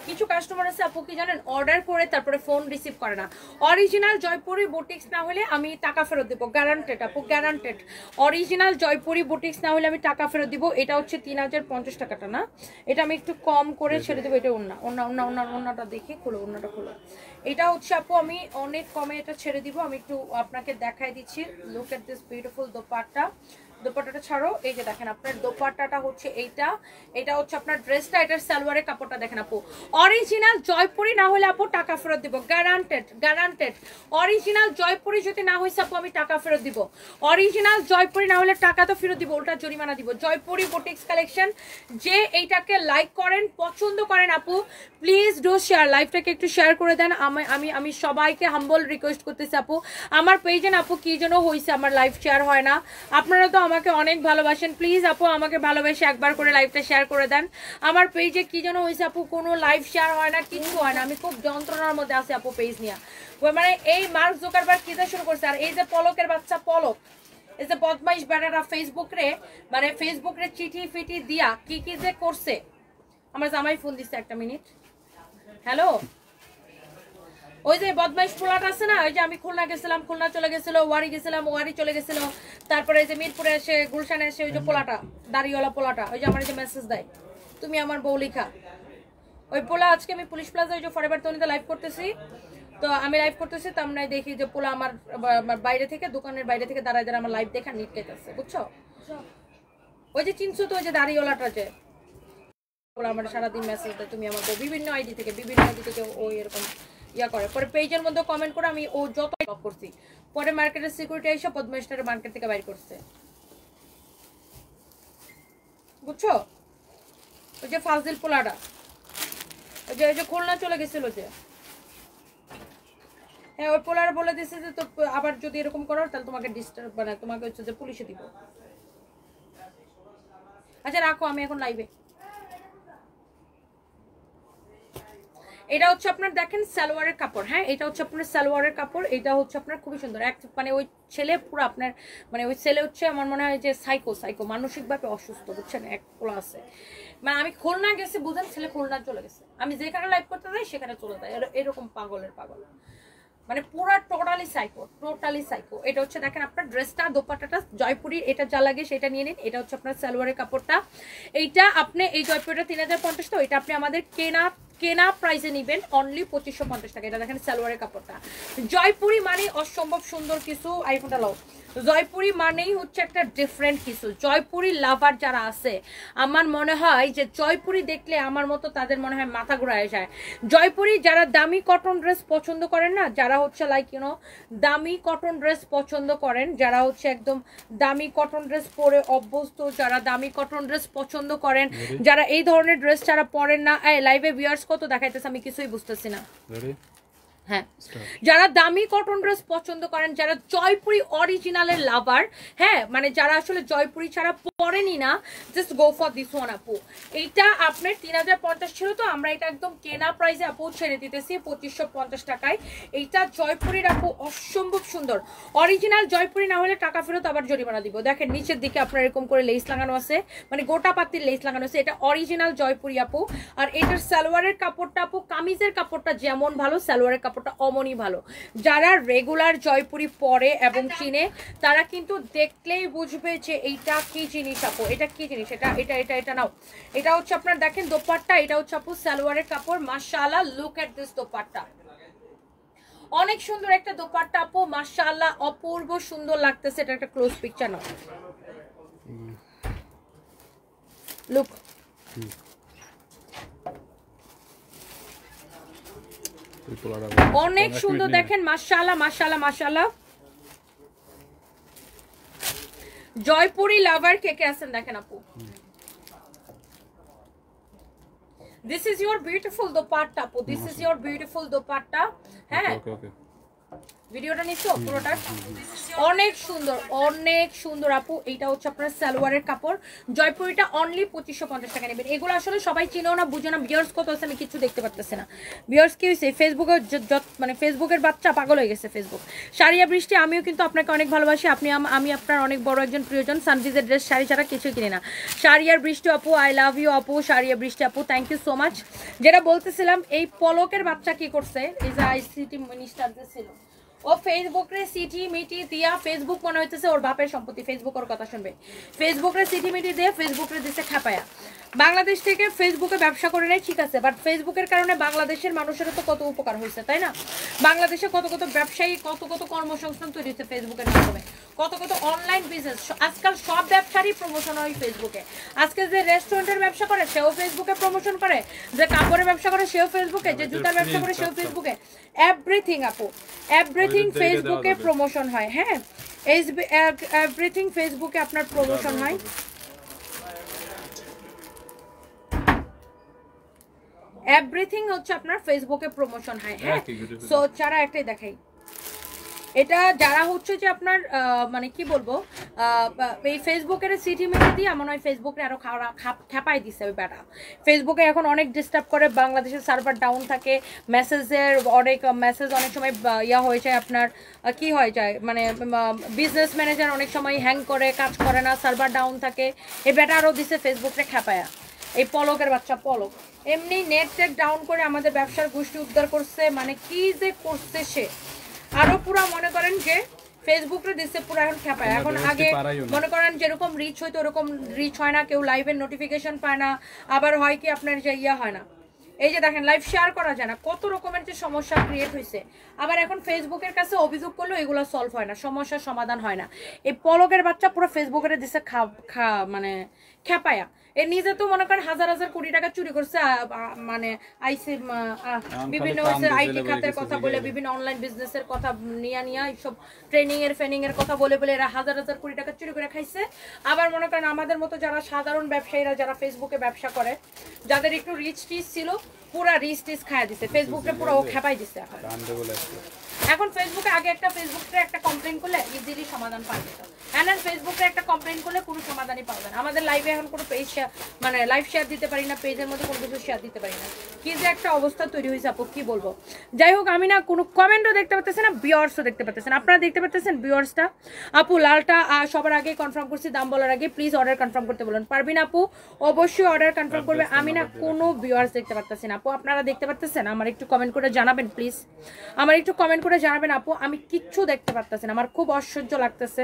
কিছু কাস্টমার আছে আপু কি জানেন, অর্ডার করে তারপরে ফোন রিসিভ করে না। অরিজিনাল জয়পুরি বুটিক্স না হলে আমি টাকা ফেরত দেবো, গ্যারান্টেড আপু, গ্যারান্টেড। অরিজিনাল জয়পুরি বুটিক্স না হলে আমি টাকা ফেরত দিব। এটা হচ্ছে 3050 টাকাটা না, এটা আমি একটু কম করে ছেড়ে দেবো। এটা ওন্নাটা দেখি, খোলো ওন্নাটা খোলো। এটা হচ্ছে আপু আমি অনেক কমে এটা ছেড়ে দিব। আমি একটু আপনাকে দেখাই দিচ্ছি। Look at this beautiful dupatta. দোপাট্টাটা ছাড়ো, এই যে দেখেন আপনার দোপাট্টাটা হচ্ছে এইটা, এটা হচ্ছে আপনার ড্রেসটা, এটার সালোয়ারের কাপড়টা দেখেন আপু। অরিজিনাল জয়পুরি না হলে আপু টাকা ফেরত দিব, গ্যারান্টেড, গ্যারান্টেড। অরিজিনাল জয়পুরি যদি না হয়েছে আপু আমি টাকা ফেরত দিব। অরিজিনাল জয়পুরি না হলে টাকা তো ফেরত দিব, ওটা জরিমানা দিব। জয়পুরি বুটিক্স কালেকশন, যে এইটাকে লাইক করেন, পছন্দ করেন আপু, প্লিজ ডু শেয়ার। লাইভটাকে একটু শেয়ার করে দেন। আমি সবাইকে হাম্বল রিকোয়েস্ট করতেছি আপু, আমার পেজে আপু কি যেন হয়েছে, আমার লাইভ শেয়ার হয় না। আপনারা তো আমাকে অনেক ভালোবাসেন, প্লিজ আপু আমাকে ভালোবেসে একবার করে লাইভটা শেয়ার করে দেন। আমার পেজে কি যেন হয়েছে আপু, কোনো লাইভ শেয়ার হয় না, কিছু হয় না। আমি খুব যন্ত্রণার মধ্যে আছি আপু পেজ নিয়ে। মানে এই মার্ক জুকারবার্গ কি শুরু করছে, আর এই যে পলকের বাচ্চা পলক, এই যে বদমাইশ বেটারা ফেসবুক রে, মানে ফেসবুক রে চিঠি ফিটি দিয়া কি কি যে করছে। আমার জামাই ফোন দিচ্ছে, একটা মিনিট। হ্যালো, ওই যে বদমাইশ পোলাটা আছে না, ওই যে আমি খুলনা গেছিলাম, খুলনা চলে গেছিল, ওয়ারি গেছিলাম, ওয়ারি চলে গেছিল, তারপরে এই যে মিরপুরে এসে গুলশানে এসে ওই যে পোলাটা, দাড়িওয়ালা পোলাটা, ওই যে আমার যে মেসেজ দেয় তুমি আমার বউ লিখা, ওই পোলা আজকে আমি পুলিশ প্লাজা ওই যে ফরএভার তনিতে লাইভ করতেছি। তো আমি লাইভ করতেছি, তো আমরা দেখি যে পোলা আমার বাইরে থেকে, দোকানের বাইরে থেকে দাঁড়ায় দাঁড়ায় আমার লাইভ দেখা নিটকেছে, বুঝছো? ওই যে চিনছো তো, ওই যে দাড়িওয়ালাটা, যে পোলা আমার সারাদিন মেসেজ দেয় তুমি আমার বউ, বিভিন্ন আইডি থেকে ওই এরকম ইয়া করে। পরে পেজের মধ্যে কমেন্ট করে আমি ও যত ব্লক করছি। পরে মার্কেটের সিকিউরিটি এসে বদমাইশটারে মার্কেট থেকে বাইর করছে, বুঝছো? ওই যে ফাজিল পোলাটা, ওই যে খুলনা চলে গেছিল যে, হ্যাঁ ওই পোলার বলে দিছে যে তো আবার যদি এরকম করো তাহলে তোমাকে ডিস্টার্ব, মানে তোমাকে হচ্ছে যে পুলিশে দিব। আচ্ছা রাখো, আমি এখন লাইভে। এটা হচ্ছে আপনার দেখেন সালোয়ারের কাপড়। হ্যাঁ, এটা হচ্ছে আপনার সালোয়ারের কাপড়। এটা হচ্ছে আপনার খুবই সুন্দর। এক মানে ওই ছেলে পুরো আপনার, মানে ওই ছেলে হচ্ছে আমার মনে হয় যে সাইকো মানসিকভাবে অসুস্থ, বুঝছেন? এক পোলা আছে, মানে আমি খুলনা গেছি বুঝেন, ছেলে খুলনা চলে গেছে, আমি যেখানে লাইভ করতে যাই সেখানে চলে যায়, এরকম পাগলের পাগল। মানে পুরো টোটালি সাইকো। এটা হচ্ছে দেখেন আপনার ড্রেসটা, দোপাট্টাটা জয়পুরি, এটা যা লাগে সেটা নিয়ে নিন। এটা হচ্ছে আপনার সালোয়ারের কাপড়টা। এইটা আপনি এই জয়পুরিটা 3050, তো এটা আপনি আমাদের কেনা প্রাইসে নেবেন অনলি 2550 টাকা। এটা দেখেন সালোয়ারের কাপড়টা। জয়পুরি মানে অসম্ভব সুন্দর কিছু। আইফোনটা লাও। জয়পুরি মানেই হচ্ছে একটা ডিফারেন্ট কিছু। জয়পুরি লাভার যারা আছে, আমার মনে হয় যে জয়পুরি দেখলে আমার মতো তাদের মনে হয় মাথা ঘুরায় যায়। জয়পুরি যারা দামি কটন ড্রেস পছন্দ করেন না, যারা হচ্ছে লাইক দামি কটন ড্রেস পছন্দ করেন, যারা হচ্ছে একদম দামি কটন ড্রেস পরে অভ্যস্ত, যারা দামি কটন ড্রেস পছন্দ করেন, যারা এই ধরনের ড্রেস যারা পরেন না, লাইভে ভিউয়ার্স কত দেখাইতেছে আমি কিছুই বুঝতেছি না। হ্যাঁ, যারা দামি কটন ড্রেস পছন্দ করেন, যারা জয়পুরি অরিজিনালের লাভার, হ্যাঁ মানে যারা আসলে জয়পুরি ছাড়া পরেনি না, just go for this one আপু। এইটা আপনার 3050 ছিল, তো আমরা এটা একদম কেনা প্রাইসে আপু ছেড়ে দিতেছি 2550 টাকায়। এইটা জয়পুরির আপু অসম্ভব সুন্দর। অরিজিনাল জয়পুরি না হলে টাকা ফেরত, আবার জরিমানা দিব। দেখেন নিচের দিকে আপনার এরকম করে লেস লাগানো আছে, মানে গোটা পাতির লেস লাগানো আছে। এটা অরিজিনাল জয়পুরি আপু। আর এটার সালোয়ারের কাপড়টা আপু, কামিজের কাপড়টা যেমন ভালো, সালোয়ারের কাপড়টা অমনই ভালো। যারা রেগুলার জয়পুরি পরে এবং চিনে, তারা কিন্তু দেখলেই বুঝবে যে এইটা কি জিনিস আপু, এটা কি জিনিস। এটা নাও। এটা হচ্ছে আপনার দেখেন দোপাট্টা, এটা হচ্ছে আপু সালোয়ারের কাপড়। মাশাআল্লাহ, লুক এট দিস দোপাট্টা। অনেক সুন্দর একটা দোপাট্টা আপু, মাশাআল্লাহ অপূর্ব সুন্দর লাগতেছে। এটা একটা ক্লোজ পিকচার নাও। লুক, অনেক সুন্দর দেখেন। মাশাআল্লাহ মাশাআল্লাহ মাশাআল্লাহ। জয়পুরি লাভার কে কে আছেন দেখেন আপু। This is your beautiful dupatta আপু, this is your beautiful dupatta। হ্যাঁ, ভিডিওটা নিছো পুরোটা, অনেক সুন্দর আপু। এইটা হচ্ছে আপনার সালোয়ারের কাপড়। জয়পুরিটা অনলি 2550 টাকা নেবেন। এগুলো আসলে সবাই চিনেও না, বুঝে না। ভিউয়ার্স কত আছে আমি কিছু দেখতে পারতেছি না। ভিউয়ার্স কি হয়েছে, ফেসবুকে মানে ফেসবুকের বাচ্চা পাগল হয়ে গেছে ফেসবুক। শাড়িয়া বৃষ্টি, আমিও কিন্তু আপনাকে অনেক ভালোবাসি। আমি আপনার অনেক বড় একজন প্রিয়জন। সানভিজের ড্রেস শাড়ি ছাড়া কিছুই কিনি না। শাড়িয়ার বৃষ্টি আপু, আই লাভ ইউ আপু। শাড়িয়া বৃষ্টি আপু, থ্যাংক ইউ সো মাচ। যেটা বলতেছিলাম, এই পলকের বাচ্চা কি করছে, এই যে আইসিটি মিনিস্টার যে ছিল, ও ফেসবুক রে সিটি মিটি দিয়া, ফেসবুক মনে হইতেছে ওর বাপের সম্পত্তি, ফেসবুক ওর কথা শুনবে। ফেসবুক রে সিটি মিটি দিয়ে ফেসবুক রে দিছে খাপায়া। বাংলাদেশ থেকে ফেসবুকে ব্যবসা করে নেয়, ঠিক আছে, বাট ফেসবুকের কারণে বাংলাদেশের মানুষেরও তো কত উপকার হয়েছে, তাই না? বাংলাদেশে কত ব্যবসায়ী, কত কর্মসংস্থান তৈরি হচ্ছে ফেসবুকের মাধ্যমে, কত অনলাইন বিজনেস। আজকাল সব ব্যবসারই প্রমোশন হয় ফেসবুকে। আজকে যে রেস্টুরেন্টের ব্যবসা করে সেও ফেসবুকে প্রমোশন করে, যে কাপড়ের ব্যবসা করে সেও ফেসবুকে, যে জুতার ব্যবসা করে সেও ফেসবুকে। এভরিথিং আপু, এভরিথিং ফেসবুকে প্রমোশন হয়। হ্যাঁ, এভরিথিং ফেসবুকে আপনার প্রমোশন হয়। এভরিথিং হচ্ছে আপনার ফেসবুকে প্রমোশন হয়। হ্যাঁ, সো যারা একটাই দেখাই, এটা যারা হচ্ছে যে আপনার মানে কি বলবো, এই ফেসবুকের সিটি মিটি দিয়ে মনে হয় ফেসবুকে আরো খেপাই দিচ্ছে বেটা। ফেসবুকে এখন অনেক ডিস্টার্ব করে, বাংলাদেশের সার্ভার ডাউন থাকে, মেসেজের মেসেজ অনেক সময় ইয়া হয়ে যায়, আপনার কি হয়ে যায় মানে বিজনেস ম্যানেজার অনেক সময় হ্যাং করে, কাজ করে না, সার্ভার ডাউন থাকে। এই বেটা আরও দিচ্ছে ফেসবুকে খেপায়া। এই পলকের বাচ্চা পলক এমনি নেট ডাউন করে আমাদের ব্যবসার গোষ্ঠী উদ্ধার করছে, মানে কি যে করছে সে। আরো পুরো মনে করেন যে ফেসবুকে দিচ্ছে পুরো এখন খেপায়। এখন আগে মনে করেন যেরকম রিচ হইতো ওরকম রিচ হয় না, কেউ লাইভের নোটিফিকেশন পায় না, আবার হয় কি আপনার যে ইয়া হয় না, এই যে দেখেন লাইভ শেয়ার করা যায় না, কত রকমের যে সমস্যা ক্রিয়েট হয়েছে। আবার এখন ফেসবুকের কাছে অভিযোগ করলেও এগুলো সলভ হয় না, সমস্যার সমাধান হয় না। এই পলকের বাচ্চা পুরো ফেসবুকের দিচ্ছে মানে খেপায়া। এর নিজে তো মনে করেন হাজার কোটি টাকা চুরি করছে, মানে আইসি বিভিন্ন আইটি খাতের কথা বলে, বিভিন্ন অনলাইন বিজনেসের কথা নিয়ে এইসব ট্রেনিং এর কথা বলে এরা হাজার কোটি টাকা চুরি করে খাইছে। আবার মনে করেন আমাদের মতো যারা সাধারণ ব্যবসায়ীরা, যারা ফেসবুকে ব্যবসা করে, যাদের একটু রিচ টিচ ছিল, পুরা রিচ টিচ খাইয়া দিছে ফেসবুকে, পুরো ও খেপাই দিছে। এখন ফেসবুকে আগে ফেসবুকে একটা কমপ্লেন করলে ইজিলি সমাধান পাওয়া যেত, এখন ফেসবুকে একটা কমপ্লেন করলে কোনো সমাধানই পাওয়া যায় না। আমাদের লাইভে এখন কোনো পেজ মানে লাইভ শেয়ার দিতে পারি না, পেজের মধ্যে কোনো কিছু শেয়ার দিতে পারি না, কি যে একটা অবস্থা তৈরি হয়েছে আপু কি বলবো। যাই হোক, আমি না কোনো কমেন্টও দেখতে পাচ্ছি না, ভিউয়ার্সও দেখতে পাচ্ছেন, আপনারা দেখতে পাচ্ছেন ভিউয়ার্সটা। আপু লালটা সবার আগে কনফার্ম করছি, দাম বলার আগে প্লিজ অর্ডার কনফার্ম করতে বলুন। পারবিন আপু অবশ্যই অর্ডার কনফার্ম করবে। আমি না কোনো ভিউয়ার্স দেখতে পাচ্ছি না আপু, আপনারা দেখতে পাচ্ছেন? আমার একটু কমেন্ট করে জানাবেন প্লিজ, আমার একটু কমেন্ট করে জানাবেন আপু। আমি কিচ্ছু দেখতে পারতেছি না, আমার খুব অসহ্য লাগতেছে।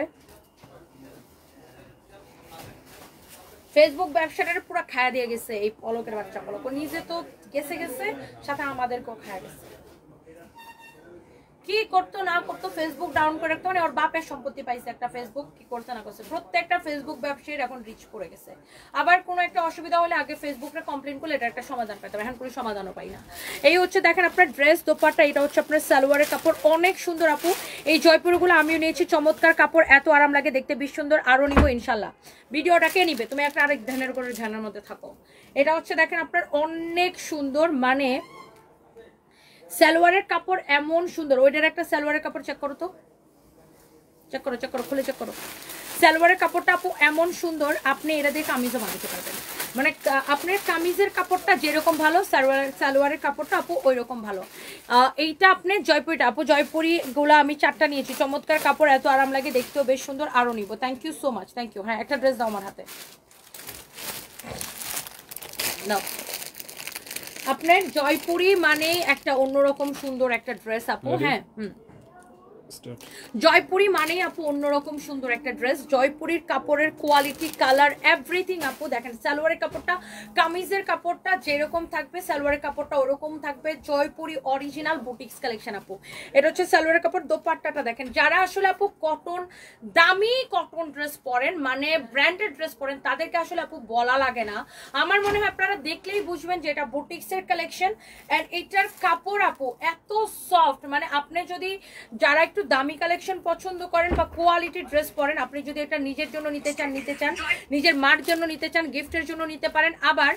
ফেসবুক ব্যবসাটার পুরো খায়া দিয়ে গেছে এই পলকের বাচ্চা পলক। নিজে তো গেছে সাথে আমাদেরকেও খায়া গেছে। কি করতো না করতো, ফেসবুক ডাউন করে রাখতো, মানে ওর বাপের সম্পত্তি পাইছে একটা ফেসবুক, কি করতে না করছে। প্রত্যেকটা ফেসবুক ব্যবসায়ীর এখন রিচ পড়ে গেছে। আবার কোনো একটা অসুবিধা হলে আগে ফেসবুকে কমপ্লেন করলে এটা একটা সমাধান পাইতাম, এখন কোনো সমাধানও পাই না। এই হচ্ছে দেখেন আপনার ড্রেস দোপাট্টা, এটা হচ্ছে আপনার সালোয়ারের কাপড়, অনেক সুন্দর আপু। এই জয়পুরগুলো আমিও নিয়েছি, চমৎকার কাপড়, এত আরাম লাগে দেখতে, বেশ সুন্দর। আরও নিবো ইনশাল্লাহ। ভিডিওটা কে নিবে, তুমি একটা আরেক ধ্যানের করে ধ্যানের মধ্যে থাকো। এটা হচ্ছে দেখেন আপনার অনেক সুন্দর, মানে সালোয়ারের কাপড় এমন সুন্দর। ওইটার একটা সালোয়ারের কাপড় চেক করো তো, চেক করো, খুলে চেক করো। সালোয়ারের কাপড়টা আপু এমন সুন্দর, আপনি এটা দিয়ে কামিজও বানাতে পারবেন। মানে আপনার কামিজের কাপড়টা যেরকম ভালো, সালোয়ারের কাপড়টা আপু ওই রকম ভালো। এইটা আপনার জয়পুরিটা আপু, জয়পুরি গুলা আমি 4টা নিয়েছি, চমৎকার কাপড়, এত আরাম লাগে, দেখতেও বেশ সুন্দর। আরও নিব। Thank you so much, thank you. হ্যাঁ, একটা ড্রেস দাও আমার হাতে, নাও। আপনার জয়পুরি মানে একটা অন্যরকম সুন্দর একটা ড্রেস আপু। হ্যাঁ, জয়পুরি মানেই আপু অন্যরকম সুন্দর একটা ড্রেস। জয়পুরির কাপড়ের কোয়ালিটি, কালার, এভরিথিং আপু দেখেন। সালোয়ারের কাপড়টা, কামিজের কাপড়টা যেরকম থাকবে সালোয়ারের কাপড়টা ওরকম থাকবে। জয়পুরি অরিজিনাল বুটিক্স কালেকশন আপু। এটা হচ্ছে সালোয়ারের কাপড়। দোপাট্টাটা দেখেন, যারা আসলে আপু কটন, দামি কটন ড্রেস পরেন, মানে ব্র্যান্ডেড ড্রেস পরেন, তাদেরকে আসলে আপু বলা লাগে না। আমার মনে হয় আপনারা দেখলেই বুঝবেন যে এটা বুটিক্সের কালেকশন। অ্যান্ড এটার কাপড় আপু এত সফট, মানে আপনি যদি যারা একটু দামি কালেকশন পছন্দ করেন বা কোয়ালিটি ড্রেস পরেন, আপনি যদি এটা নিজের জন্য নিতে চান, নিজের মার জন্য নিতে চান, গিফটের জন্য নিতে পারেন। আবার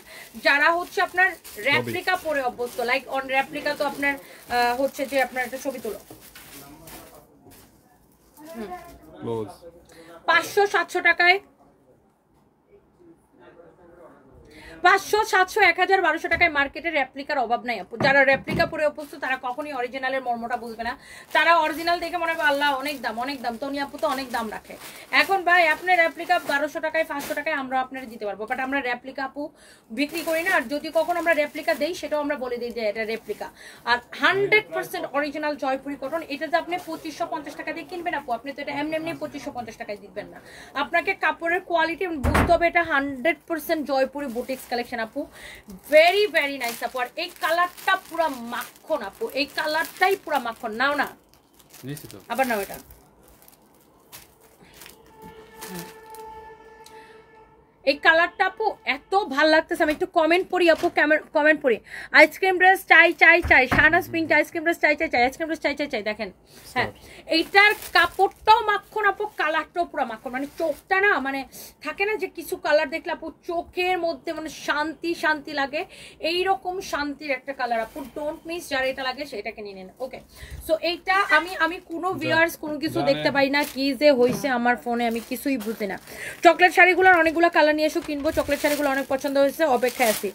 যারা হচ্ছে আপনার রেপ্লিকা পরে অভ্যস্ত, লাইক অন রেপ্লিকা, তো আপনার হচ্ছে যে আপনার একটা ছবি তুলো, 500-700 টাকায়, 500, 700, 1000, 1200 টাকায় মার্কেটে রেপ্লিকার অভাব নাই আপু। যারা রেপ্লিকা পরে অভ্যস্ত তারা কখনোই অরিজিনালের মর্মটা বুঝবে না। তারা অরিজিনাল দেখে মনে হবে আল্লাহ অনেক দাম, অনেক দাম, তনি আপু তো অনেক দাম রাখে। এখন ভাই আপনার রেপ্লিকা 1200 টাকায়, 500 টাকায় আমরা আপনারা দিতে পারবো, বাট আমরা রেপ্লিকা আপু বিক্রি করি না। আর যদি কখন আমরা রেপ্লিকা দেই সেটাও আমরা বলে দিই যে এটা রেপ্লিকা। আর 100% অরিজিনাল জয়পুরি কটন। এটা যে আপনি 2550 টাকা দিয়ে কিনবেন আপু, আপনি তো এটা এমনি 2550 টাকায় দিবেন না। আপনাকে কাপড়ের কোয়ালিটি বুঝতে হবে। এটা 100% জয়পুরি বুটিক্স কালেকশন আপু, ভেরি ভেরি নাইস আপু। আর এই কালারটা পুরো মাখন আপু, এই কালারটাই পুরো মাখন। নাও না, আবার নাও। এটা এই কালারটা আপু এত ভালো লাগতেছে। আমি একটু কমেন্ট পড়ি আপু, কমেন্ট পড়ি। আইসক্রিম ড্রেস চাই চাই চাই, শাহনাজ পিঙ্ক আইসক্রিম ড্রেস চাই চাই চাই, আইসক্রিম ড্রেস চাই চাই চাই। দেখেন, হ্যাঁ, এইটার কাপড়টাও মাখন আপু, কালারটাও পুরো মাখন। মানে চোখটা না, মানে থাকে না যে কিছু কালার দেখলে আপু চোখের মধ্যে মানে শান্তি শান্তি লাগে, এইরকম শান্তির একটা কালার আপু। ডোন্ট মিস, যারা এটা লাগে সেটাকে নিয়ে নেন। ওকে, সো এইটা আমি কোনো ভিউয়ার্স কোনো কিছু দেখতে পাই না, কি যে হয়েছে আমার ফোনে আমি কিছুই বুঝি না। চকলেট শাড়িগুলোর অনেকগুলো কালার নিয়ে এসো, কিনবো। চকলেট শাড়িগুলো অনেক পছন্দ হয়েছে, অপেক্ষায় আছি।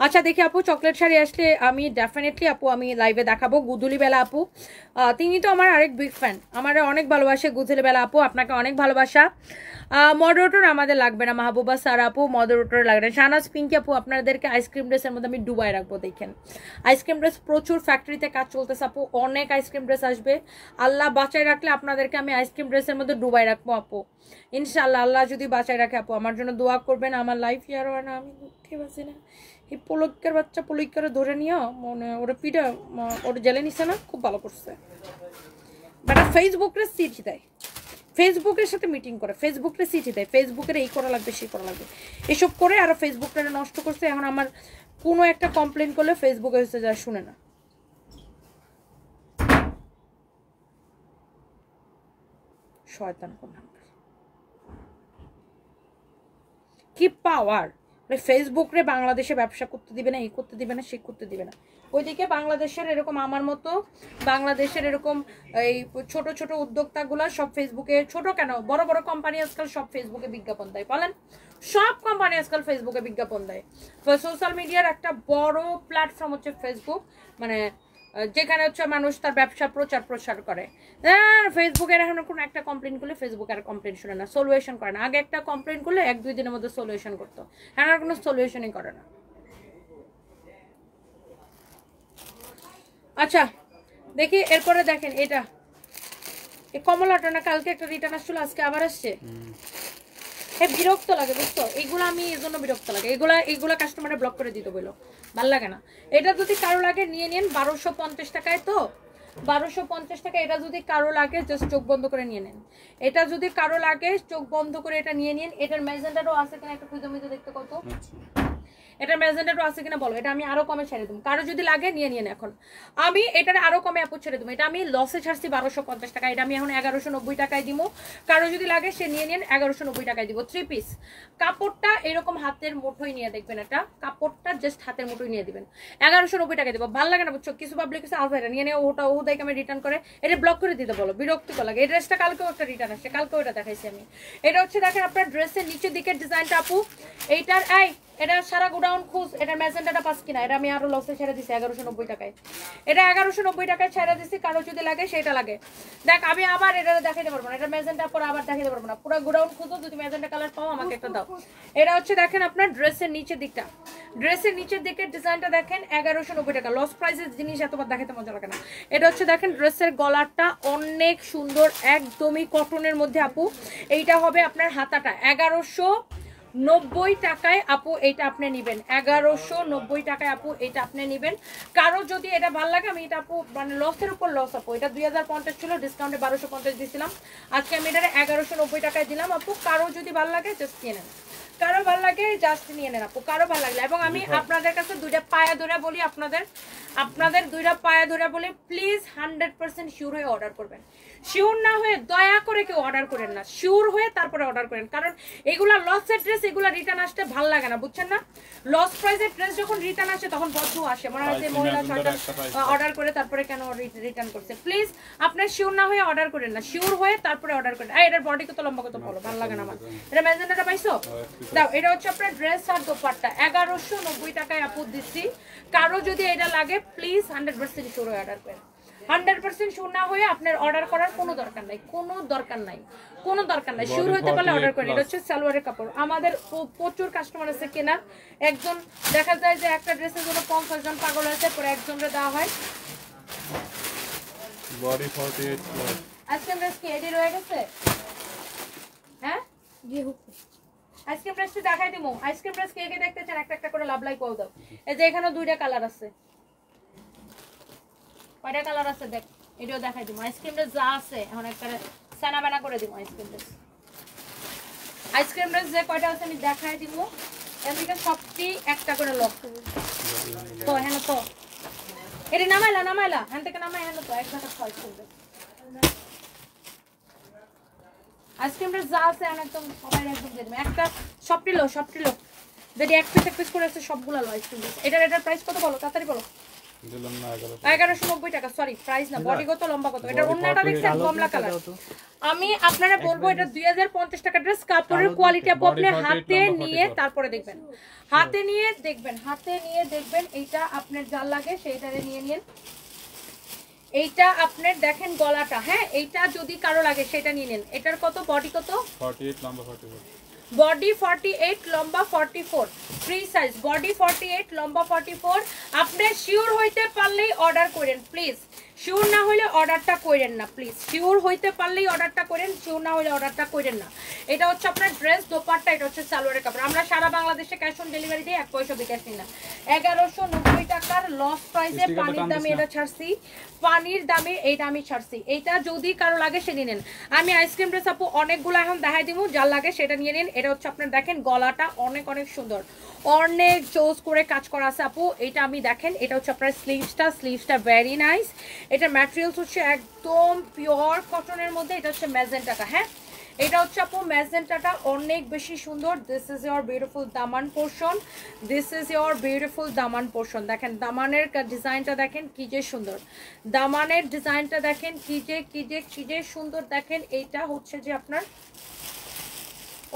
আচ্ছা দেখি আপু, চকলেট শাড়ি আসলে আমি ডেফিনেটলি আপু আমি লাইভে দেখাবো। গুদুলি বেলা আপু, তিনি তো আমার আরেক বিগ ফ্যান, আমার অনেক ভালোবাসে। গুদুলি বেলা আপু, আপনাকে অনেক ভালোবাসা। মডারেটর আমাদের লাগবে না, মাহবুবা স্যার আপু মডারেটর লাগবে না। শাহনাজ পিঙ্কি আপু, আপনাদেরকে আইসক্রিম ড্রেসের মধ্যে আমি ডুবাই রাখবো। দেখেন আইসক্রিম ড্রেস প্রচুর ফ্যাক্টরিতে কাজ চলতেছে আপু, অনেক আইসক্রিম ড্রেস আসবে। আল্লাহ বাঁচায় রাখলে আপনাদেরকে আমি আইসক্রিম ড্রেসের মধ্যে ডুবাই রাখবো আপু, ইনশাল্লাহ। আল্লাহ যদি বাঁচায় রাখে আপু, আমার জন্য দোয়া করবেন। আমার লাইফ ইয়ার হয় না, আমি উঠতে পারছি না। এই পলকের বাচ্চা পলককে ধরে নিও, মনে ওরা পিঠা ওরা জেলে নিছে না, খুব ভালো করছে। বাট ফেসবুকের চিঠি দেয়, ফেসবুকের সাথে মিটিং করে, ফেসবুকের চিঠি দেয়, ফেসবুকের এই করা লাগবে সেই করা লাগবে, এসব করে আর ফেসবুকটা নষ্ট করছে। এখন আমার কোনো একটা কমপ্লেন করলে ফেসবুকে হচ্ছে যা শুনে না। শয়তান কোন কি পাওয়ার, ফেসবুক রে বাংলাদেশে ব্যবসা করতে দিবে না, এই করতে দিবে না, সে করতে দিবে না। ওইদিকে বাংলাদেশের এরকম আমার মতো বাংলাদেশের এরকম এই ছোট ছোট উদ্যোক্তাগুলা সব ফেসবুকে, ছোট কেন বড় বড় কোম্পানি আজকাল সব ফেসবুকে বিজ্ঞাপন দেয়। বলেন, সব কোম্পানি আজকাল ফেসবুকে বিজ্ঞাপন দেয়। সোশ্যাল মিডিয়ার একটা বড় প্ল্যাটফর্ম হচ্ছে ফেসবুক, মানে যেখানে হচ্ছে মানুষ তার ব্যবসা প্রচার করে। ফেসবুকের এখন কোনো একটা কমপ্লেন করলে ফেসবুক আর কমপ্লেন শুনে না, সলিউশন করে না। আগে একটা কমপ্লেন করলে 1-2 দিনের মধ্যে সলিউশন করতো, এখন আর কোনো সলিউশনই করে না। আচ্ছা দেখি এরপরে দেখেন এটা এই কমলাটা না কালকে একটা রিটার্ন আসছিল আজকে আবার আসছে বিরক্ত লাগে বুঝছো এইগুলো আমি এর জন্য বিরক্ত লাগে এইগুলা কাস্টমারে ব্লক করে দিতে বললো ভাল লাগে না এটা যদি কারো লাগে নিয়ে নিন 1250 টাকায় তো 1250 টাকা এটা যদি কারো লাগে জাস্ট চোখ বন্ধ করে নিয়ে নেন এটা যদি কারো লাগে চোখ বন্ধ করে এটা নিয়ে নিন এটার ম্যাজেন্টারও আছে কিনা একটা খুঁজে মুজে দেখতে কত এটা ম্যাজেন্টারও আছে কিনা বলো এটা আমি আরো কমে ছেড়ে দেবো কারো যদি লাগে নিয়ে নিন এখন আমি এটার আরো কমে আপু ছেড়ে দেবো এটা আমি লসে ছাড়ছি 1250 টাকা এটা আমি এখন 1190 টাকায় দিব কারো যদি লাগে সে নিয়ে নিন 1190 টাকায় দিব 3 পিস কাপড়টা এরকম হাতের মুঠোই নিয়ে দেখবেন এটা কাপড়টা জাস্ট হাতের মুঠোই নিয়ে দিবেন 1190 টাকায় দিব ভালো লাগে না বুঝছো কিছু পাবলিক কিছু আলফা এটা নিয়ে নিয়ে ওটা ও দেখে আমি রিটার্ন করে এটা ব্লক করে দিতে বলো বিরক্তিকর লাগে এই ড্রেসটা কালকেও একটা রিটার্ন আসছে কালকেও এটা দেখাইছি আমি এটা হচ্ছে দেখেন আপনার ড্রেসের নিচের দিকের ডিজাইনটা আপু এইটার এটা সারা গোডাউন খুঁজ এটা ম্যাজেন্টাটা পাস কিনা এটা আমি আরো লসে ছেড়ে দিছি 1190 টাকায় এটা 1190 টাকায় ছেড়ে দিছি কারো যদি লাগে সেটা লাগে দেখ আমি আবার এটা দেখাইতে পারবো না এটা ম্যাজেন্টা পরে আবার দেখাইতে পারবো না পুরো গোডাউন খুঁজো যদি ম্যাজেন্টা কালার পাও আমাকে একটা দাও এটা হচ্ছে দেখেন আপনার ড্রেসের নিচের দিকটা ড্রেসের নিচের দিকের ডিজাইনটা দেখেন 1190 টাকা লস প্রাইসের জিনিস এতবার দেখাতে মজা লাগে না এটা হচ্ছে দেখেন ড্রেসের গলাটা অনেক সুন্দর একদমই কটনের মধ্যে আপু এইটা হবে আপনার হাতাটা 1190 টাকায় আপু এটা আপনি নেবেন 1190 টাকায় আপু এটা আপনি নেবেন কারো যদি এটা ভালো লাগে আমি এটা আপু মানে লসের উপর লস আপু এটা 2050 ছিল ডিসকাউন্টে 1250 দিয়েছিলাম আজকে আমি এটা 1190 টাকায় দিলাম আপু কারো যদি ভালো লাগে জাস্ট নিয়ে নেন কারো ভালো লাগে জাস্ট নিয়ে নেন আপু কারো ভালো লাগলে এবং আমি আপনাদের কাছে দুইটা পায়া ধরে বলি আপনাদের দুইটা পায়া ধরে বলি প্লিজ 100% শিওর হয়ে অর্ডার করবেন শিওর না হয়ে দয়া করে কেউ অর্ডার করেন না শিওর হয়ে তারপরে অর্ডার করেন কারণ এগুলা লসের ড্রেস এগুলা রিটার্ন আসতে ভালো লাগে না বুঝছেন না লস প্রাইসের ড্রেস যখন রিটার্ন আসে তখন বদ্ধ আসে মনে হয় যে মহিলা অর্ডার করে তারপরে কেন রিটার্ন করছে প্লিজ আপনার শিওর না হয়ে অর্ডার করেন না শিওর হয়ে তারপরে অর্ডার করেন এটার বডি কত লম্বা কত বলো ভালো লাগে না আমার এটা ম্যাজেন্টাটা পাইছো দাও এটা হচ্ছে আপনার ড্রেস আর দোপাট্টা 1190 টাকায় আপু দিচ্ছি কারো যদি এটা লাগে প্লিজ 100% শিওর হয়ে অর্ডার করেন 100% শিওর না হয়ে আপনার অর্ডার করার কোনো দরকার নাই শিওর হতে পারলে অর্ডার করেন এটা হচ্ছে সালোয়ারের কাপড় আমাদের প্রচুর কাস্টমার আছে কেনার একজন দেখা যায় যে একটা ড্রেসের জন্য 50 জন পাগল আছে পরে একজনকে দেওয়া হয় বডি 48 প্লাস আজকের ড্রেস কি এডি রয়ে গেছে হ্যাঁ জি হুক আইসক্রিম ড্রেসটি দেখাই দিমু আইসক্রিম ড্রেস কে কে দেখতে চান একটা একটা করে লাভ লাইক করে দাও এই যে এখানে দুইটা কালার আছে কয়টা কালার আছে দেখ এটাও দেখাই দিমু আইসক্রিম ড্রেস যা আছে এখন একটা সানা বানা করে দিমু আইসক্রিম ড্রেস যে কয়টা আছে আমি দেখাই দিমু এদিকে সবটি একটা করে লক তো হ্যাঁ তো এটা নামাইলা হ্যাঁ থেকে নামাই হ্যাঁ তো একটা ছয় করবে আইসক্রিম ড্রেস যা আছে একদম সবাই একদম দিয়ে দেবো একটা সবটি লো যদি এক পিস করে আছে সবগুলো লো আইসক্রিম ড্রেস এটার প্রাইস কত বলো তাড়াতাড়ি বলো দিলাম না 1190 টাকা সরি প্রাইস না বডি কত লম্বা কত এটা ওন্নাটা দেখছেন কমলা কালার আমি আপনারা বলবো এটা 2050 টাকা ড্রেস কাপড়ের কোয়ালিটি আপনি হাতে নিয়ে তারপরে দেখবেন হাতে নিয়ে দেখবেন এইটা আপনার যা লাগে সেইটারে নিয়ে নিন এইটা আপনার দেখেন গলাটা হ্যাঁ এইটা যদি কারো লাগে সেটা নিয়ে নেন এটার কত বডি কত 48 লম্বা 44 বডি 48 লম্বা 44 ফ্রি সাইজ বডি 48 লম্বা 44 আপনি শিওর হইতে পারলেই অর্ডার করেন প্লিজ শিওর না হলে অর্ডারটা করেন না প্লিজ শিওর হইতে পারলেই অর্ডারটা করেন শিওর না হলে অর্ডারটা করেন না এটা হচ্ছে আপনার ড্রেস দোপাট্টা এটা হচ্ছে সালোয়ারের কাপড় আমরা সারা বাংলাদেশে ক্যাশ অন ডেলিভারি দিয়ে 1 পয়সা বিকাশ নিই না 1190 টাকার লস প্রাইসে পানির দামে এটা ছাড়ছি পানির দামে এইটা আমি ছাড়ছি এইটা যদি কারো লাগে সে নিয়ে নেন আমি আইসক্রিম ড্রেস আপু অনেকগুলো এখন দেখাই দিব যার লাগে সেটা নিয়ে নিন এটা হচ্ছে আপনার দেখেন গলাটা অনেক সুন্দর অনেক জোস করে কাজ করা আছে আপু এটা আমি দেখেন এটা হচ্ছে আপনার স্লিভসটা ভেরি নাইস এটা ম্যাটেরিয়ালস হচ্ছে একদম পিওর কটনের মধ্যে এটা হচ্ছে ম্যাজেন্টাটা হ্যাঁ এটা হচ্ছে আপু ম্যাজেন্টাটা অনেক বেশি সুন্দর this is your beautiful Daman portion দেখেন দামানের ডিজাইনটা দেখেন কি যে সুন্দর দামানের ডিজাইনটা দেখেন কি যে সুন্দর দেখেন এইটা হচ্ছে যে আপনার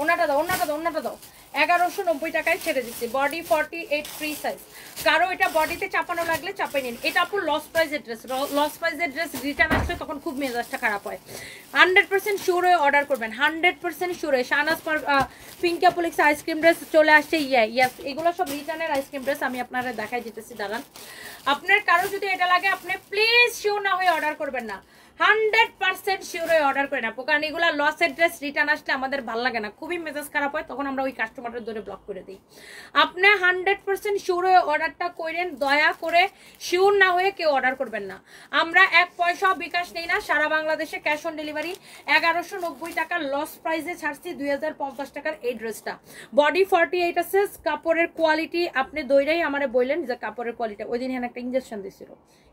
ওনাটা দাও 1190 টাকায় ছেড়ে দিচ্ছি। Body 48 free size. কারো এটা বডিতে চাপানো লাগলে চাপাই নিন। এটা আপু লস প্রাইজের ড্রেস, লস প্রাইজের ড্রেস রিটার্ন আসলে তখন খুব মেজাজটা খারাপ হয়। 100% শিওর হয়ে অর্ডার করবেন, 100% শিওর হয়ে। শাহনাজ পিঙ্ক অ্যাপোলিক্স আইসক্রিম ড্রেস চলে আসছে। ইয়াস, এগুলো সব রিটার্নের আইসক্রিম ড্রেস, আমি আপনারা দেখাই দিতেছি দাঁড়ান। আপনার কারো যদি এটা লাগে আপনি প্লিজ শিওর না হয়ে অর্ডার করবেন না, 100% শিওর হয়ে অর্ডার করে না, কারণ এগুলো লসের ড্রেস রিটার্ন আসলে আমাদের ভালো লাগে না, খুবই মেজাজ খারাপ হয়, তখন আমরা ওই কাস্টমারের ধরে ব্লক করে দিই। আপনি 100% শিওর হয়ে অর্ডারটা করেন, দয়া করে শিওর না হয়ে কেউ অর্ডার করবেন না। আমরা 1 পয়সাও বিকাশ নেই না, সারা বাংলাদেশে ক্যাশ অন ডেলিভারি। 1190 টাকা লস প্রাইসে ছাড়ছি 2050 টাকার এই ড্রেসটা। বডি 48 আছে। কাপড়ের কোয়ালিটি আপনি দইরাই আমারে বললেন যে কাপড়ের কোয়ালিটি, ওই দিন একটা ইঞ্জেকশন দিছিল,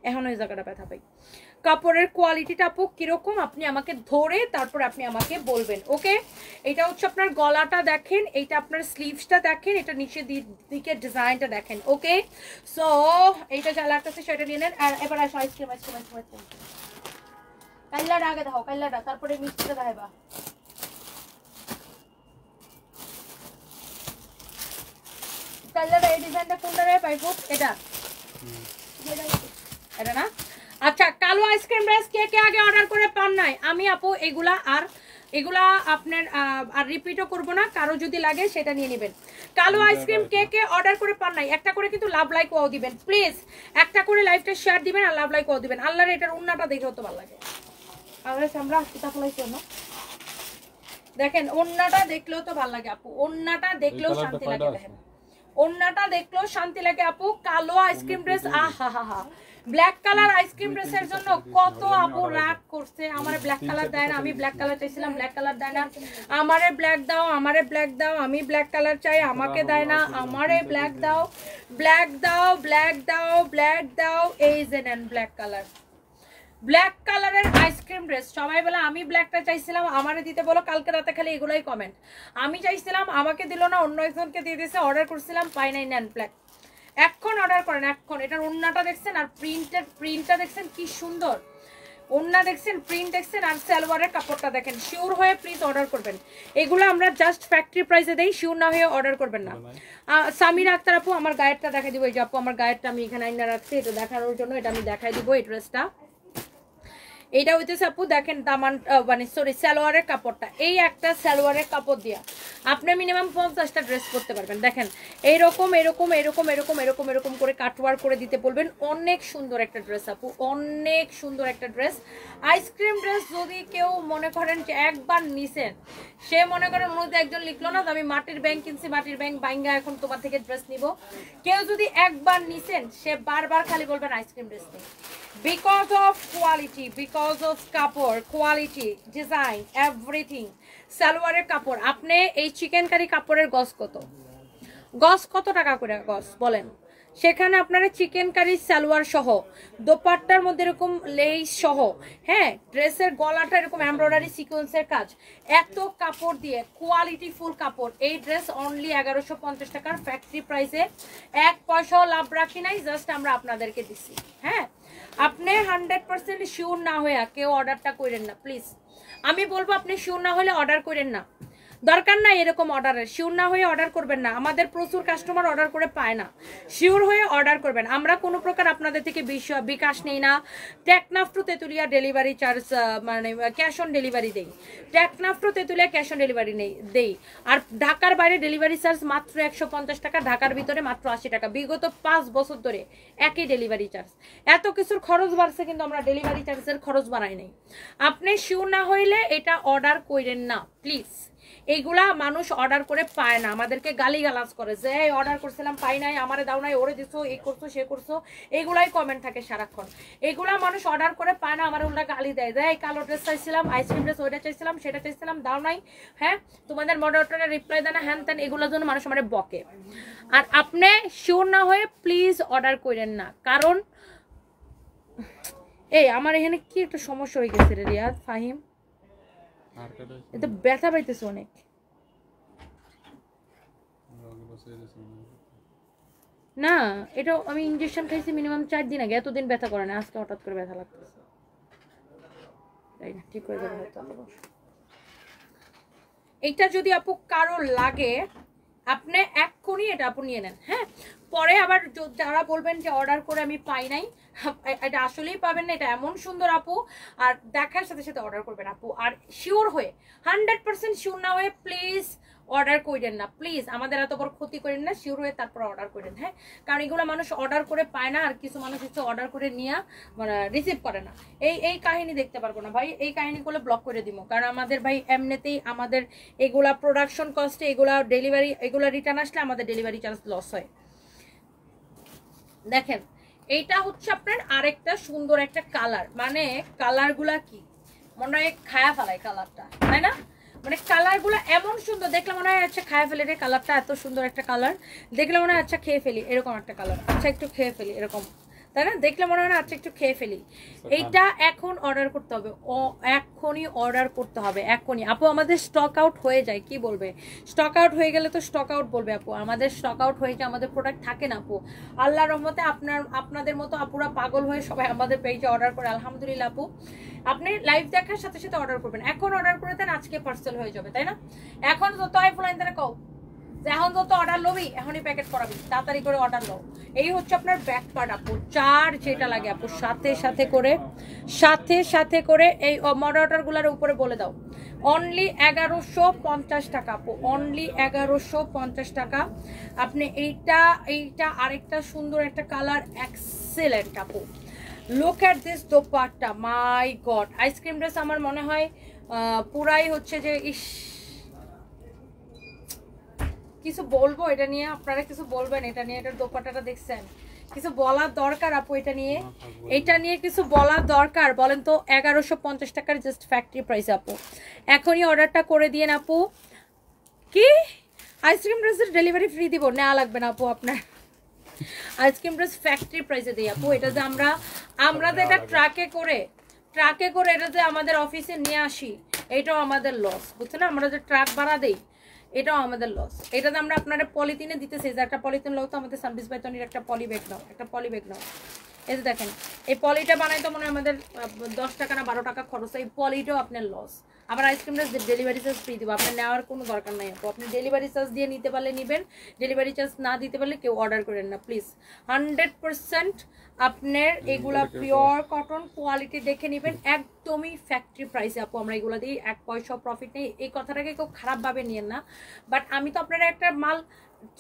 এখন ওই জায়গাটা ব্যথা পাই। কাপড়ের কোয়ালিটিটা আপু কিরকম আপনি আমাকে ধরে তারপর আপনি আমাকে বলবেন, ওকে? এটা হচ্ছে আপনার গলাটা দেখেন, এইটা আপনার স্লিভসটা দেখেন, এটা নিচের দিকে ডিজাইনটা দেখেন, ওকে? সো এইটা যা লাগতেছে সেটা নিয়ে নেন। আর এবার আসো আইসক্রিম আইসক্রিম আইসক্রিম আইসক্রিম কাইল্লাটা আগে দাও, কাইল্লাটা, তারপরে মিষ্টিটা দেখাইবা। কাইল্লাটা এই ডিজাইনটা কোনটা রে পাইবো? এটা এটা না? আচ্ছা, কালো আইসক্রিম ড্রেস কে কে আগে অর্ডার করে পান নাই? আমি আপু এগুলা আপনার আর রিপিটও করবো না, কারো যদি লাগে সেটা নিয়ে নেবেন। কালো আইসক্রিম কে কে অর্ডার করে পান নাই একটা করে কিন্তু লাভ লাইক ওয়াও দিবেন প্লিজ, একটা করে লাইভটা শেয়ার দিবেন আর লাভ লাইক ওয়াও দিবেন। আল্লাহর এটার ওন্নাটা দেখে তো ভালো লাগে। আল্লাহর আমরা কিতা ফলাইছি না, দেখেন ওন্নাটা দেখলেও তো ভালো লাগে আপু, ওন্নাটা দেখলেও শান্তি লাগে, দেখেন ওন্নাটা দেখলেও শান্তি লাগে আপু। কালো আইসক্রিম ড্রেস, আহা হা হা, ব্ল্যাক কালার আইসক্রিম ড্রেসের জন্য কত আপু রাগ করছে, আমারে ব্ল্যাক কালার দেয় না, আমি ব্ল্যাক কালার চাইছিলাম, ব্ল্যাক কালার দেয় না, আমারে ব্ল্যাক দাও, আমারে ব্ল্যাক দাও, আমি ব্ল্যাক কালার চাই, আমাকে দেয় না, আমারে ব্ল্যাক দাও, ব্ল্যাক দাও, ব্ল্যাক দাও, ব্ল্যাক দাও, এই যে নেন ব্ল্যাক কালার, ব্ল্যাক কালারের আইসক্রিম ড্রেস। সবাই বলে আমি ব্ল্যাকটা চাইছিলাম, আমারে দিতে বলো, কালকে রাতে খালি এগুলাই কমেন্ট, আমি চাইছিলাম আমাকে দিল না, অন্য একজনকে দিয়ে দিয়েছে, অর্ডার করছিলাম পাই নাই, নেন ব্ল্যাক, এখন অর্ডার করেন এখন। এটার ওন্নাটা দেখছেন আর প্রিন্টটা দেখছেন কি সুন্দর, ওন্না দেখছেন, প্রিন্ট দেখছেন, আর সালোয়ারের কাপড়টা দেখেন, শিওর হয়ে প্লিজ অর্ডার করবেন। এগুলো আমরা জাস্ট ফ্যাক্টরি প্রাইসে দেই, শিওর না হয়ে অর্ডার করবেন না। সামিরা আক্তার আপু আমার গায়েরটা দেখাই দিব, এই যে আপু আমার গায়েরটা আমি এখানে আইনা রাখছি, এটা দেখানোর জন্য এটা আমি দেখাই দিব। এই ড্রেসটা এইটা হইতেছে আপু দেখেন দামান মানে সরি সালোয়ারের কাপড়টা, এই একটা সালোয়ারের কাপড় দিয়া আপনি মিনিমাম 50টা ড্রেস করতে পারবেন। দেখেন এইরকম এরকম এরকম এরকম এরকম এরকম করে কাটওয়ার করে দিতে বলবেন, অনেক সুন্দর একটা ড্রেস আপু, অনেক সুন্দর একটা ড্রেস। আইসক্রিম ড্রেস যদি কেউ মনে করেন যে একবার নিছেন, সে মনে করেন অনুতে একজন লিখলো না আমি মাটির ব্যাংক কিনছি, মাটির ব্যাংক বাইঙ্গা এখন তোমার থেকে ড্রেস নিব, কেউ যদি একবার নিছেন সে বারবার খালি বলবেন আইসক্রিম ড্রেস নেই, because of quality, because of কাপড় কোয়ালিটি, ডিজাইন, এভরিথিং। সালোয়ারের কাপড়, আপনি এই চিকেন কারি কাপড়ের গজ কত, গজ কত টাকা করে গজ বলেন, সেখানে আপনারা চিকেন কারি সালোয়ার সহ, দোপাট্টার মধ্যে এরকম লেস সহ, হ্যাঁ ড্রেসের গলাটা এরকম এমব্রয়ডারি সিকোয়েন্সের কাজ, এত কাপড় দিয়ে কোয়ালিটি ফুল কাপড়, এই ড্রেস অনলি 1150 টাকার ফ্যাক্টরি প্রাইসে, 1 পয়সাও লাভ রাখি নাই, জাস্ট আমরা আপনাদেরকে দিচ্ছি। হ্যাঁ, আপনি 100% শিওর না হয়ে কেউ অর্ডারটা করেন না প্লিজ, আমি বলবো আপনি শিওর না হলে অর্ডার করেন না, দরকার নাই এরকম অর্ডারের, শিওর না হয়ে অর্ডার করবেন না, আমাদের প্রচুর কাস্টমার অর্ডার করে পায় না, শিওর হয়ে অর্ডার করবেন। আমরা কোনো প্রকার আপনাদের থেকে বিকাশ নেই না, Teknaf to Tetulia delivery charge মানে ক্যাশ অন ডেলিভারি দেই, Teknaf to Tetulia cash on delivery দেই, আর ঢাকার বাইরে ডেলিভারি চার্জ মাত্র 150 টাকা, ঢাকার ভিতরে মাত্র 80 টাকা, বিগত 5 বছর ধরে একই ডেলিভারি চার্জ। এত কিছুর খরচ বাড়ছে কিন্তু আমরা ডেলিভারি চার্জের খরচ বাড়াই নাই। আপনি শিওর না হইলে এটা অর্ডার করেন না প্লিজ, এইগুলা মানুষ অর্ডার করে পায় না, আমাদেরকে গালিগালাজ করে যে অর্ডার করছিলাম পাই নাই, আমারে দাও নাই, ওরে দিছো, এই করছো সে করছো, এগুলাই কমেন্ট থাকে সারাক্ষণ, এগুলা মানুষ অর্ডার করে পায় না, আমার উল্টা গালি দেয় যে এই কালো ড্রেস চাইছিলাম, আইসক্রিম ড্রেস ওইটা চাইছিলাম, সেটা চাইছিলাম, দাও নাই, হ্যাঁ তোমাদের মডারেটরের রিপ্লাই দেয় না, হ্যান ত্যান, এগুলোর জন্য মানুষ আমার বকে। আর আপনি শিওর না হয়ে প্লিজ অর্ডার করেন না, কারণ এই আমার এখানে কি একটা সমস্যা হয়ে গেছে রে রিয়াদ ফাহিম, এটা ব্যথা পাইতেছে অনেক, না এটা আমি ইনজেকশন খাইছি মিনিমাম 4 দিন আগে, এতদিন ব্যথা করে না, আজকে হঠাৎ করে ব্যথা লাগতেছে, তাই না ঠিক হয়ে যাবে হয়তো। এইটা যদি আপু কারো লাগে আপনি এক্ষুনি এটা আপু নিয়ে নেন। হ্যাঁ, পরে আবার যারা বলবেন যে অর্ডার করে আমি পাই নাই, এটা আসলেই পাবেন না। এটা এমন সুন্দর আপু, আর দেখার সাথে সাথে অর্ডার করবেন আপু। আর শিওর হয়ে 100% শিওর না হয়ে প্লিজ অর্ডার করেন না, প্লিজ আমাদের এত বড় ক্ষতি করেন না, শিওর হয়ে তারপর অর্ডার করেন। হ্যাঁ, কারণ এগুলো মানুষ অর্ডার করে পায় না, আর কিছু মানুষ হচ্ছে অর্ডার করে নিয়ে মানে রিসিভ করে না। এই কাহিনী দেখতে পারবো না ভাই, এই কাহিনীগুলো ব্লক করে দিব। কারণ আমাদের ভাই এমনিতেই আমাদের এগুলা প্রোডাকশন কস্টে, এগুলা ডেলিভারি, এগুলা রিটার্ন আসলে আমাদের ডেলিভারি চার্জ লস হয়। দেখেন এইটা হচ্ছে আপনার আরেকটা সুন্দর একটা কালার, মানে কালারগুলা কি মনে হয় খায়া ফেলায় কালারটা, তাই না? মানে কালারগুলো এমন সুন্দর, দেখলে মনে হয় আচ্ছা খায়া ফেলে রে, কালারটা এত সুন্দর একটা কালার, দেখলে মনে হয় আচ্ছা খেয়ে ফেলি, এরকম একটা কালার, আচ্ছা একটু খেয়ে ফেলি এরকম, তাই না? দেখলে মনে হয় না আচ্ছা একটু খেয়ে ফেলি। এইটা এখন অর্ডার করতে হবে, এখনই অর্ডার করতে হবে, এখনই আপু। আমাদের স্টক আউট হয়ে যায়, কি বলবে? স্টক আউট হয়ে গেলে তো স্টক আউট বলবে আপু, আমাদের স্টক আউট হয়ে যায়, আমাদের প্রোডাক্ট থাকে না আপু। আল্লাহর রহমতে আপনাদের মতো আপুরা পাগল হয়ে সবাই আমাদের পেজে অর্ডার করে, আলহামদুলিল্লাহ আপু। আপনি লাইভ দেখার সাথে সাথে অর্ডার করবেন, এখন অর্ডার করে দেন, আজকে পার্সেল হয়ে যাবে, তাই না? এখন যত আইফোন আইন তারা কও, এখন যত অর্ডার লবি এখনই প্যাকেট করাবি, তাড়াতাড়ি করে অর্ডার লো। এই হচ্ছে আপনার ব্যাক পার্ট আপু, চার যেটা লাগে আপু, সাথে সাথে করে এই মডারেটর গুলার উপরে বলে দাও। অনলি 1150 টাকা আপু, অনলি 1150 টাকা। আপনি এইটা আরেকটা সুন্দর একটা কালার, এক্সেলেন্ট আপু। Look at this dupatta, my god. Ice cream dress আমার মনে হয় পুরাই হচ্ছে যে ইস, কিছু বলবো এটা নিয়ে, আপনারা কিছু বলবেন এটা নিয়ে? এটার দোপাট্টাটা দেখছেন, কিছু বলার দরকার আপু এটা নিয়ে? এটা নিয়ে কিছু বলার দরকার বলেন তো? 1150 টাকার জাস্ট ফ্যাক্টরি প্রাইস আপু, এখনই অর্ডারটা করে দিয়ে আপু। কি আইসক্রিম ড্রেসের ডেলিভারি ফ্রি দিব? নেওয়া লাগবে না আপু আপনার, আইসক্রিম ড্রেস ফ্যাক্টরি প্রাইসে দিই আপু। এটা যে আমরা যে এটা ট্রাকে করে এটা যে আমাদের অফিসে নিয়ে আসি, এটাও আমাদের লস, বুঝছেন? আমরা যে ট্রাক ভাড়া দেই এটাও আমাদের লস। এটাতে আমরা আপনারা পলিথিনে দিতেছি, যে একটা পলিথিন লোক তো আমাদের সার্ভিস বাইতনির একটা পলি ব্যাগ নাও, একটা পলি ব্যাগ নাও। এই যে দেখেন, এই পলিটা বানাইতে মনে হয় আমাদের 10 টাকা না 12 টাকা খরচ, এই পলিটাও আপনার লস। আবার আইসক্রিমটা ডেলিভারি চার্জ ফ্রি দেবো, আপনার নেওয়ার কোনো দরকার নাই আপু। আপনি ডেলিভারি চার্জ দিয়ে নিতে পারলে নেবেন, ডেলিভারি চার্জ না দিতে পারলে কেউ অর্ডার করেন না প্লিজ। 100% আপনার এগুলা পিওর কটন, কোয়ালিটি দেখে নেবেন, একদমই ফ্যাক্টরি প্রাইসে আপু আমরা এগুলো দিই, 1 পয়সা প্রফিট নেই। এই কথাটাকে কেউ খারাপভাবে নিয়েন না, বাট আমি তো আপনারা একটা মাল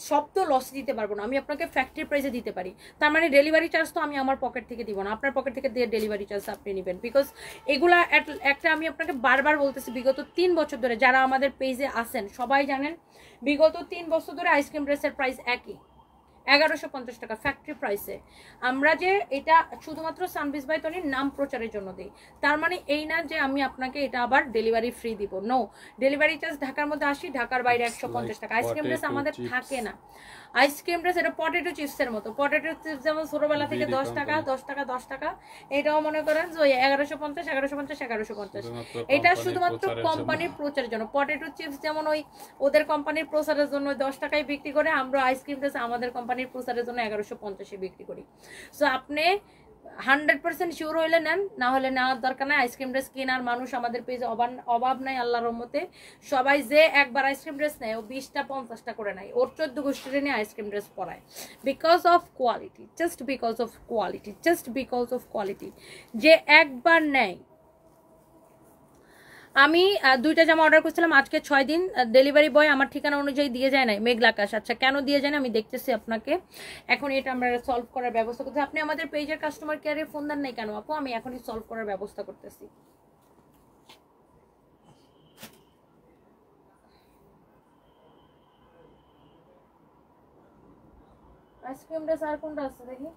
সব তো লস দিতে পারবো না, আমি আপনাকে ফ্যাক্টরি প্রাইসে দিতে পারি। তার মানে ডেলিভারি চার্জ তো আমি আমার পকেট থেকে দিব না, আপনার পকেট থেকে দিয়ে ডেলিভারি চার্জ আপনি নেবেন। বিকজ এগুলা একটা আমি আপনাকে বারবার বলতেছি, বিগত 3 বছর ধরে যারা আমাদের পেজে আসেন সবাই জানেন, বিগত 3 বছর ধরে আইসক্রিম ড্রেসের প্রাইস একই, 1150 টাকা ফ্যাক্টরি প্রাইসে। আমরা যে এটা শুধুমাত্র সানবিজ বাই তনির নাম প্রচারের জন্য দিই, তার মানে এই না যে আমি আপনাকে এটা আবার ডেলিভারি ফ্রি দিব। নো, ডেলিভারি চার্জ ঢাকার মধ্যে 80, ঢাকার বাইরে 150 টাকা। আইসক্রিম ড্রেস আমাদের থাকে না, আইসক্রিম ড্রেস এটা পটেটো চিপসের মতো। পটেটো চিপস যেমন ছোটবেলা থেকে 10 টাকা 10 টাকা 10 টাকা, এটাও মনে করেন যে 1150 এটা শুধুমাত্র কোম্পানির প্রচারের জন্য। পটেটো চিপস যেমন ওদের কোম্পানির প্রচারের জন্য 10 টাকায় বিক্রি করে, আমরা আইসক্রিম ড্রেস আমাদের কোম্পানির প্রচারের জন্য 1150-এ বিক্রি করি। সো আপনি 100% শিওর হইলে নেন, না হলে নেওয়ার দরকার নাই। আইসক্রিম ড্রেস কেনার মানুষ আমাদের পেজে অভাব নাই আল্লাহর রহমতে। সবাই যে একবার আইসক্রিম ড্রেস নেয় ও 20টা 50টা করে নেয়, ওর 14 গোষ্ঠীতে নিয়ে আইসক্রিম ড্রেস পরায়, because of quality, just because of quality. যে একবার নেয়, আমি 2টা জামা অর্ডার করছিলাম, আজকে 6 দিন ডেলিভারি বয় আমার ঠিকানা অনুযায়ী দিয়ে যায় নাই, মেঘলা আকাশ। আচ্ছা কেন দিয়ে যায় না আমি দেখতেছি আপনাকে, এখন এটা আমরা সলভ করার ব্যবস্থা করতেছি। আপনি আমাদের পেজের কাস্টমার কেয়ারে ফোন দেন নাই কেন আপু? আমি এখনই সলভ করার ব্যবস্থা করতেছি। আইসক্রিম ড্রেস আর কোনটা আছে দেখি,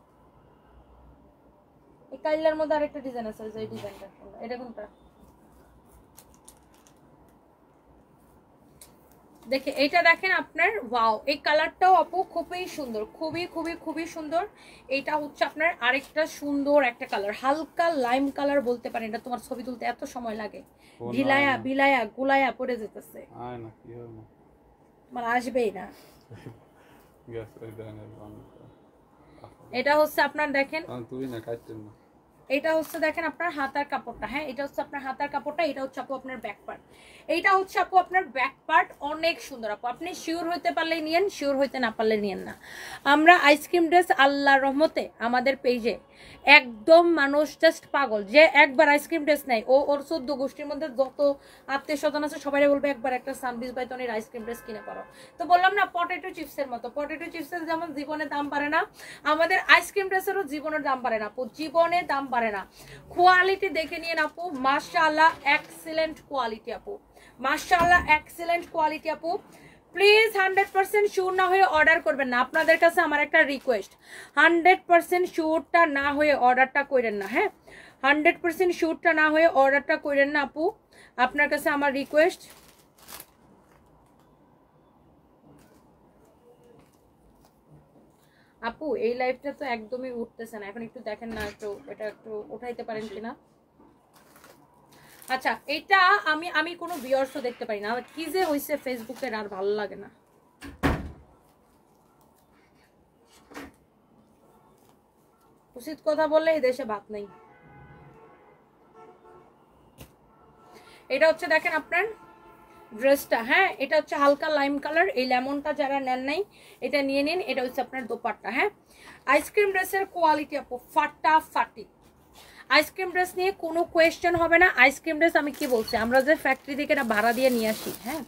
এই কাইলার মধ্যে আরেকটা ডিজাইন আছে, এই ডিজাইনটা, এটা কোনটা দেখে, এইটা দেখেন আপনার, ওয়াও, এই কালারটাও আপু খুবই সুন্দর, খুবই সুন্দর। এইটা হচ্ছে আপনার আরেকটা সুন্দর একটা কালার, হালকা লাইম কালার বলতে পারেন। এটা তোমার ছবি তুলতে এত সময় লাগে, ঢিলায়া বিলায়া গুলায়া পড়ে যেতেছে, মানে আসবেই না। এটা হচ্ছে আপনার দেখেন, এটা হচ্ছে দেখেন আপনার হাতার কাপড়টা, হ্যাঁ এটা হচ্ছে আপনার হাতার কাপড়টা, এটা হচ্ছে আপু আপনার ব্যাক পার্ট, এইটা হচ্ছে আপু আপনার ব্যাক পার্ট, অনেক সুন্দর আপু। আপনি শিওর হইতে পারলে নিয়েন, শিওর হইতে না পারলে নিয়েন না। আমরা আইসক্রিম ড্রেস আল্লাহর রহমতে আমাদের পেজে একদম মানুষ জাস্ট পাগল, যে একবার আইসক্রিম ড্রেস নেয় ও ওর 14 গোষ্ঠীর মধ্যে যত আত্মীয় স্বজন আছে সবাই বলবে একবার একটা সানবিজ বাইতনের আইসক্রিম ড্রেস কিনে পড়ো। তো বললাম না পটেটো চিপসের মতো, পটেটো চিপসের যেমন জীবনে দাম বাড়ে না, আমাদের আইসক্রিম ড্রেসেরও জীবনের দাম বাড়ে না আপু, জীবনে দাম বাড়ে না। কোয়ালিটি দেখে নিন আপু, মাশাআল্লাহ এক্সিলেন্ট কোয়ালিটি আপু, মাশাআল্লাহ এক্সিলেন্ট কোয়ালিটি আপু। প্লিজ 100% শিওর না হয়ে অর্ডার করবেন না, আপনাদের কাছে আমার একটা রিকোয়েস্ট, 100% শিওরটা না হয়ে অর্ডারটা করেন না, হ্যাঁ 100% শিওরটা না হয়ে অর্ডারটা করেন না আপু, আপনার কাছে আমার রিকোয়েস্ট। আপু এই লাইভটা তো একদমই উঠতেছে না, এখন একটু দেখেন না, একটু এটা একটু উঠাইতে পারেন কিনা। আচ্ছা এটা আমি কোনো ভিউয়ার্সও দেখতে পারি না, কি যে হইছে ফেসবুকের, আর ভালো লাগে না। উচিত কথা বললে এই দেশে ভাত নেই। এটা হচ্ছে দেখেন আপনার ড্রেসটা, হ্যাঁ এটা হচ্ছে হালকা লাইম কালার, এই লেমনটা যারা নেন নাই এটা নিয়ে নিন। এটা হচ্ছে আপনার দোপাট্টা, হ্যাঁ আইসক্রিম ড্রেসের কোয়ালিটি আপু ফাটাফাটি, আইসক্রিম ড্রেস নিয়ে কোনো কোয়েশ্চেন হবে না। আইসক্রিম ড্রেস আমি কি বলছি, আমরা যে ফ্যাক্টরি থেকে এটা ভাড়া দিয়ে নিয়ে আসি, হ্যাঁ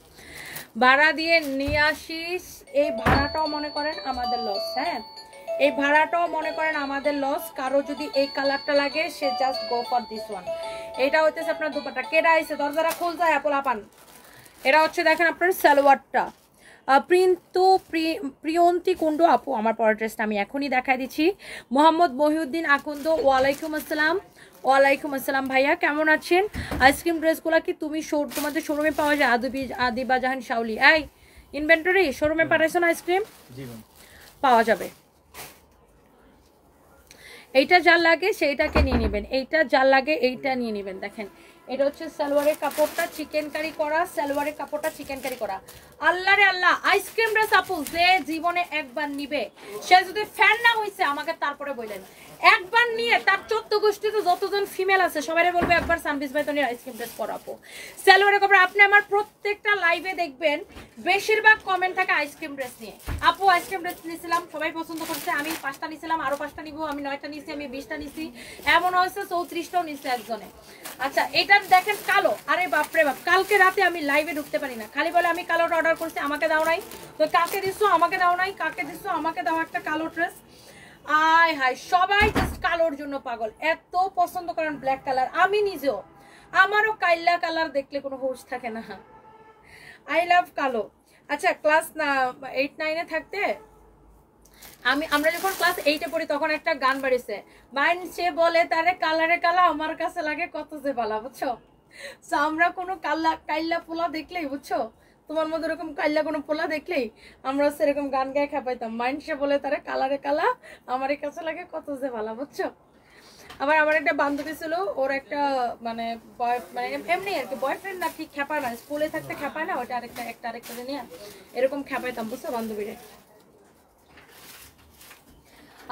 ভাড়া দিয়ে নিয়ে আসি, এই ভাড়াটাও মনে করেন আমাদের লস, হ্যাঁ এই ভাড়াটাও মনে করেন আমাদের লস। কারো যদি এই কালারটা লাগে সে just go for this one. এটা হচ্ছে আপনার দুপাট্টা, কেডা আইছে দরজারা খুল যায় আপল আপান। এটা হচ্ছে দেখেন আপনার সালোয়ারটা, প্রিয়ন্তী কুন্ডু আপু আমার পরের ড্রেসটা আমি এখনই দেখাই দিচ্ছি। মোহাম্মদ মহিউদ্দিন আকুন্দ, ওয়ালাইকুম আসসালাম। ওয়ালাইকুম আসসালাম ভাইয়া, কেমন আছেন? আইসক্রিম ড্রেসগুলো কি তুমি তোমাদের শোরুমে পাওয়া যায়? আদিবা জাহান শাওলি, এই ইনভেন্টরি শোরুমে পাঠাইছো না আইসক্রিম? পাওয়া যাবে। এইটা যার লাগে সেইটাকে নিয়ে নেবেন, এইটা যার লাগে এইটা নিয়ে নেবেন। দেখেন এটা হচ্ছে সালোয়ারের কাপড়টা চিকেন কারি করা, সালোয়ারের কাপড়টা চিকেন কারি করা। আল্লাহ রে আল্লাহ, আইসক্রিম ড্রেস আপু যে জীবনে একবার নিবে সে যদি ফ্যান না হইছে আমাকে তারপরে বললেন, একবার নিয়ে তার 14 গোষ্ঠীতে যতজন ফিমেল আছে সবাই বলবে একবার সানবিজ বাইতনের আইসক্রিম ড্রেস পরাবো। সালোয়ারের কাপড় আপনি আমার প্রত্যেকটা লাইভে দেখবেন বেশিরভাগ কমেন্ট থাকে আইসক্রিম ড্রেস নিয়ে। আপু আইসক্রিম ড্রেস নিয়েছিলাম, সবাই পছন্দ করছে, আমি 5টা নিয়েছিলাম, আরো 5টা নিব, আমি 9টা নিয়েছি, আমি 20টা নিয়েছি, এমন হয়েছে 34টাও নিচ্ছে একজনে। আচ্ছা এটার দেখেন কালো, আরে বাপরে বাপ, কালকে রাতে আমি লাইভে ঢুকতে পারি না, খালি বলে আমি কালোটা অর্ডার করছি, আমাকে দাও নাই, তো কাকে দিচ্ছ আমাকে দাও নাই, কাকে দিচ্ছ আমাকে দাও একটা কালো ড্রেস। আয় হায় সবাই জাস্ট কালোর জন্য পাগল, এত পছন্দ করেন ব্ল্যাক কালার। আমি নিজেও, আমারও কাইলা কালার দেখলে কোনো হোশ থাকে না, আই লাভ কালো। আচ্ছা ক্লাস 8-9-এ থাকতে আমরা যখন ক্লাস 8-এ পড়ি তখন একটা গান বাড়িছে, মাইন সে বলে তারে কালারে কালা আমার কাছে লাগে কত যে বালা, বুঝছো? তো আমরা কোনো কাইল্লা পোলা দেখলেই, বুঝছো তোমার মধ্যে এরকম কাইল্লা কোনো পোলা দেখলেই আমরা সেরকম গান গায়ে খেপাইতাম, মাইন সে বলে তারে কালারে কালা আমার কাছে লাগে কত যে বালা, বুঝছো? আবার আমার একটা বান্ধবী ছিল, ওর একটা মানে এমনি আর কি বয়ফ্রেন্ড না, ঠিক খেপা না, স্কুলে থাকতে খেপায় না, ওটা আরেকটা নিয়ে এরকম খেপাইতাম, বুঝছো বান্ধবীরে।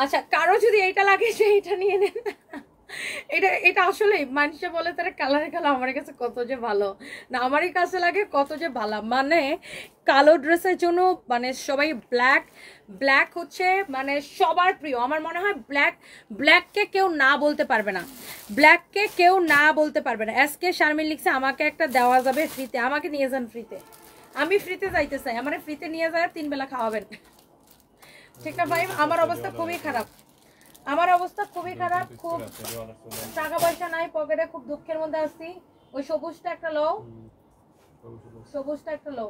আচ্ছা কারো যদি এইটা লাগে সে এটা নিয়ে নেন, এটা আসলে মানুষে বলে তারা কালারে কালো আমার কাছে কত যে ভালো না, আমারই কাছে লাগে কত যে ভালো। মানে কালো ড্রেসের জন্য মানে সবাই ব্ল্যাক হচ্ছে মানে সবার প্রিয়, আমার মনে হয় ব্ল্যাককে কেউ না বলতে পারবে না, ব্ল্যাককে কেউ না বলতে পারবে না। এসকে শারমিন লিখছে আমাকে একটা দেওয়া যাবে ফ্রিতে, আমাকে নিয়ে যান ফ্রিতে, আমি ফ্রিতে যাইতে চাই, আমার ফ্রিতে নিয়ে যায় 3 বেলা খাওয়াবেন, ঠিক না ভাই? আমার অবস্থা খুবই খারাপ, আমার অবস্থা খুবই খারাপ, খুব টাকা পয়সা নাই পকেটে, খুব দুঃখের মধ্যে আছি। ওই সবুজটা একটা লো, সবুজটা একটা লো,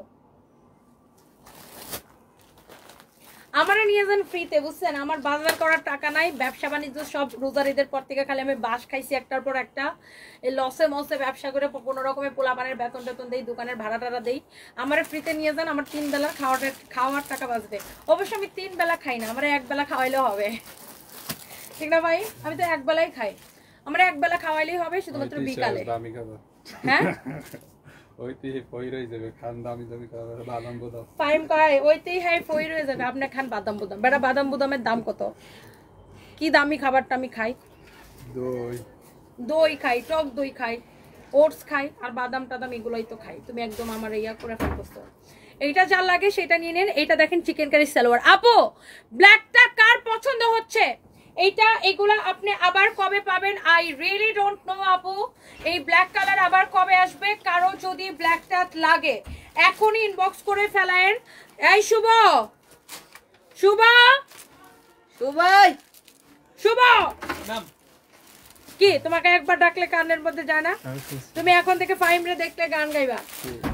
আমারে নিয়ে যান ফ্রিতে, বুঝছেন? আমার বাজার করার টাকা নাই, ব্যবসা বাণিজ্য সব রোজার ঈদের পর থেকে খালি আমি বাস খাইছি একটার পর একটা, এই লসে মসে ব্যবসা করে কোনো রকমের পোলাপানের বেতন টেতন দেই, দোকানের ভাড়া টাড়া দেই, আমারে ফ্রিতে নিয়ে যান, আমার 3 বেলা খাওয়ার টাকা বাঁচবে। অবশ্য আমি 3 বেলা খাই না, আমার 1 বেলা খাওয়াইলেও হবে, ঠিক না ভাই? আমি তো 1 বেলাই খাই, আমার 1 বেলা খাওয়াইলেই হবে, শুধুমাত্র বিকালে। হ্যাঁ বাদাম বুদামের দাম কত? কি দামি খাবারটা আমি খাই, দই দই খাই, টক দই খাই, ওটস খাই, আর বাদাম টাদাম এগুলোই তো খাই। তুমি একদম আমার ইয়া করে ফেলছো। এইটা যা লাগে সেটা নিয়ে নেন। এটা দেখেন চিকেন কারি সালোয়ার। আপু ব্ল্যাকটা কার পছন্দ হচ্ছে? এইটা এগুলা আপনি আবার কবে পাবেন? আই রিয়েলি ডোন্ট নো আপু, এই ব্ল্যাক কালার আবার কবে আসবে। কারো যদি ব্ল্যাকটা লাগে এখনই ইনবক্স করে ফেলেন। এই শুভ, শুভ, শুভ কি তোমাকে একবার ডাকলে কানের মধ্যে যায় না? তুমি এখন থেকে ফাইমরে দেখলে গান গাইবা।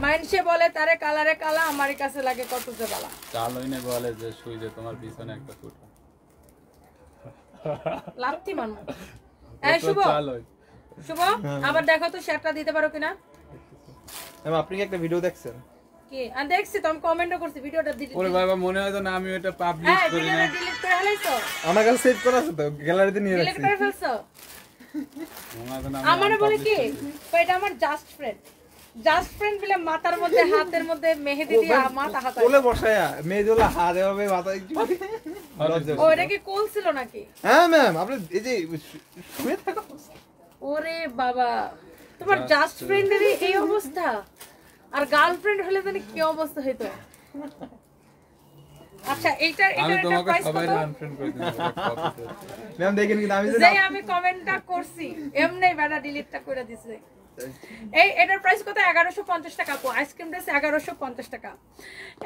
মাইনসে বলে তারে কালারে কালা, আমার কাছে লাগে কত যে বালা। চালইনে বলে যে শুই যে তোমার পিছনে একটা ফুটা লাত্তি মানমু। এই শুভ, শুভ আবার দেখো তো শেয়ারটা দিতে পারো কিনা। আপনি কি একটা ভিডিও দেখছেন? কি আমি দেখছি, তো আমি কমেন্টও করছি, ভিডিওটা দিতে। ওরে বাবা মনে হয় না আমি এটা পাবলিশ করি না। ডিলিট করে ফেলাইছো? আমার কাছে সেভ করা আছে তো, গ্যালারিতে নিয়ে রাখছি। ডিলিট করে ফেলছো? আমার বলে কি এটা আমার জাস্ট ফ্রেন্ড, জাস্ট ফ্রেন্ড বলে মাথার মধ্যে হাতের মধ্যে মেহেদি দিয়ে মাথা হাতে কোলে বসায়া মেয়েদুলা হাত এভাবে মাথা একটু ও এটা কি কোল ছিল নাকি? হ্যাঁ ম্যাম, আপনি এই যে শুয়ে থাকা। ওরে বাবা, তোমার জাস্ট ফ্রেন্ডের এই অবস্থা, আর গার্লফ্রেন্ড হলে জানি কি অবস্থা হইতো। আচ্ছা এইটার একটা প্রাইস কত? ম্যাম দেখেন কিন্তু আমি যে আমি কমেন্টটা করছি এমনি বেটা ডিলিটটা করে দিছে। এই এটার প্রাইস কত? 1150 টাকা আপু। আইসক্রিম ড্রেস 1150 টাকা,